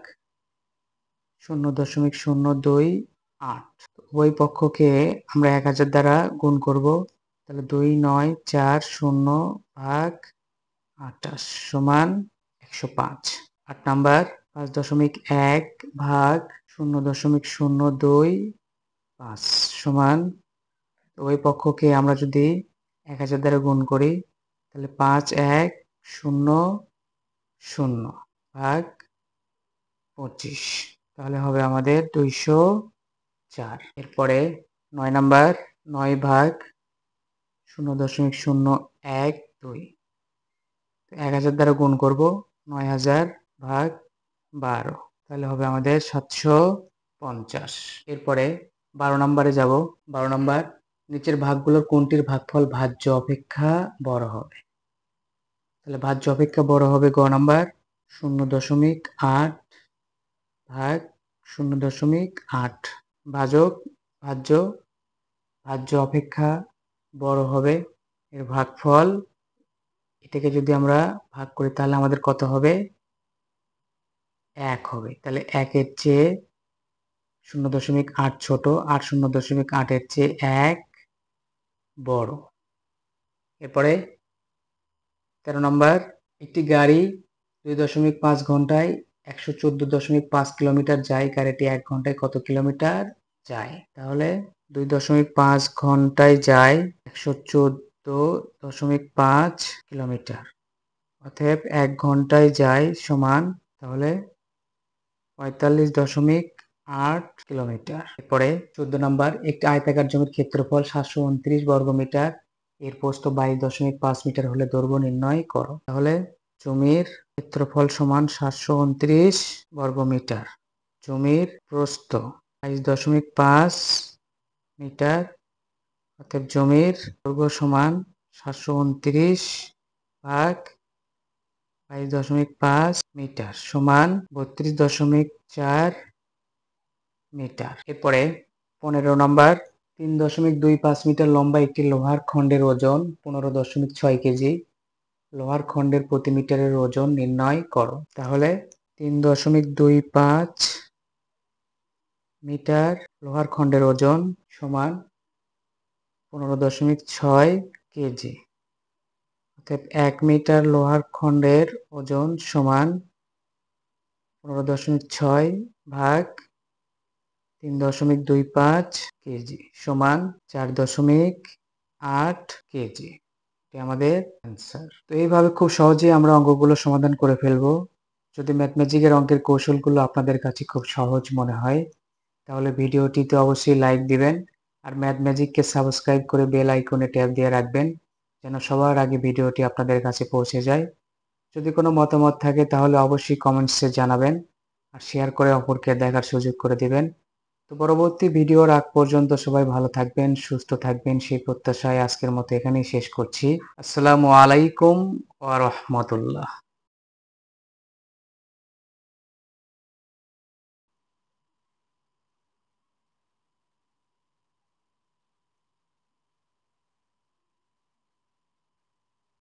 0.028, ওই পক্ষকে আমরা 1000 দ্বারা গুণ করব, তাহলে 2940 ভাগ 28 সমান 105। 8 নাম্বার 5.1 ভাগ 0.025 সমান, ওই পক্ষকে আমরা যদি 1000 দ্বারা গুণ করি তাহলে 5100 ভাগ 25, তাহলে হবে আমাদের 204। এরপরে 9 নাম্বার 9 ভাগ 0.012, 1000 দ্বারা গুণ করব, 9000 ভাগ 12, তাহলে হবে আমাদের 750। এরপরে 12 নাম্বারে যাব। 12 নাম্বার নিচের ভাগগুলোর কোনটির ভাগফল ভাজ্য অপেক্ষা বড় হবে? তাহলে ভাজ্য অপেক্ষা বড় হবে গ নাম্বার 0.8 ভাগ 0.8। ভাজক ভাজ্য, ভাজ্য অপেক্ষা বড় হবে, এর ভাগফল, এটাকে যদি আমরা ভাগ করি তাহলে আমাদের কত হবে? 1 হবে। তাহলে 1-এর চেয়ে 0.8 ছোট, আর 0.8-এর চেয়ে 1 বড়। এরপরে 13 নম্বর, একটি গাড়ি 2.5 ঘন্টায় 114.5 কিলোমিটার যায়, গাড়িটি 1 ঘন্টায় কত কিলোমিটার যায়? তাহলে 2.5 ঘন্টায় যায় 114.5 কিলোমিটার, অতএব 1 ঘন্টায় যায় সমান, তাহলে 45.8 কিলোমিটার। এরপরে 14 নম্বর, একটি আয়তাকার জমির ক্ষেত্রফল 729 বর্গমিটার, এর প্রস্থ 22.5 মিটার হলে দৈর্ঘ্য নির্ণয় করো। তাহলে জমির ক্ষেত্রফল সমান 729 বর্গমিটার, জমির প্রস্থ 22.5 মিটার, অতএব জমির দৈর্ঘ্য সমান 729 ভাগ 22.5 মিটার সমান 32.4 মিটার। এরপরে 15 নম্বর, 3.25 মিটার লম্বা একটি লোহার খণ্ডের ওজন 15.6 কেজি। লোহার খণ্ডের প্রতি মিটারের ওজন নির্ণয় করো। তাহলে 3.25 মিটার লোহার খণ্ডের ওজন সমান 15.6 কেজি। অর্থাৎ 1 মিটার লোহার খণ্ডের ওজন সমান 15.6 ভাগ 3.25 কেজি সমান 4.8 কেজি। এটি আমাদের অ্যান্সার। তো এইভাবে খুব সহজেই আমরা অঙ্কগুলো সমাধান করে ফেলবো। যদি ম্যাথমেটিক্যাল অঙ্কের কৌশলগুলো আপনাদের কাছে খুব সহজ মনে হয় তাহলে ভিডিওটিতে অবশ্যই লাইক দিবেন আর ম্যাথমেজিককে সাবস্ক্রাইব করে বেল আইকনে ট্যাপ দিয়ে রাখবেন যেন সবার আগে ভিডিওটি আপনাদের কাছে পৌঁছে যায়। যদি কোনো মতামত থাকে তাহলে অবশ্যই কমেন্টসে জানাবেন আর শেয়ার করে অপরকে দেখার সুযোগ করে দিবেন। তো পরবর্তী ভিডিওর আগ পর্যন্ত সবাই ভালো থাকবেন, সুস্থ থাকবেন সেই প্রত্যাশায় আজকের মতো এখানেই শেষ করছি। আসসালামু আলাইকুম ওয়া রাহমাতুল্লাহ।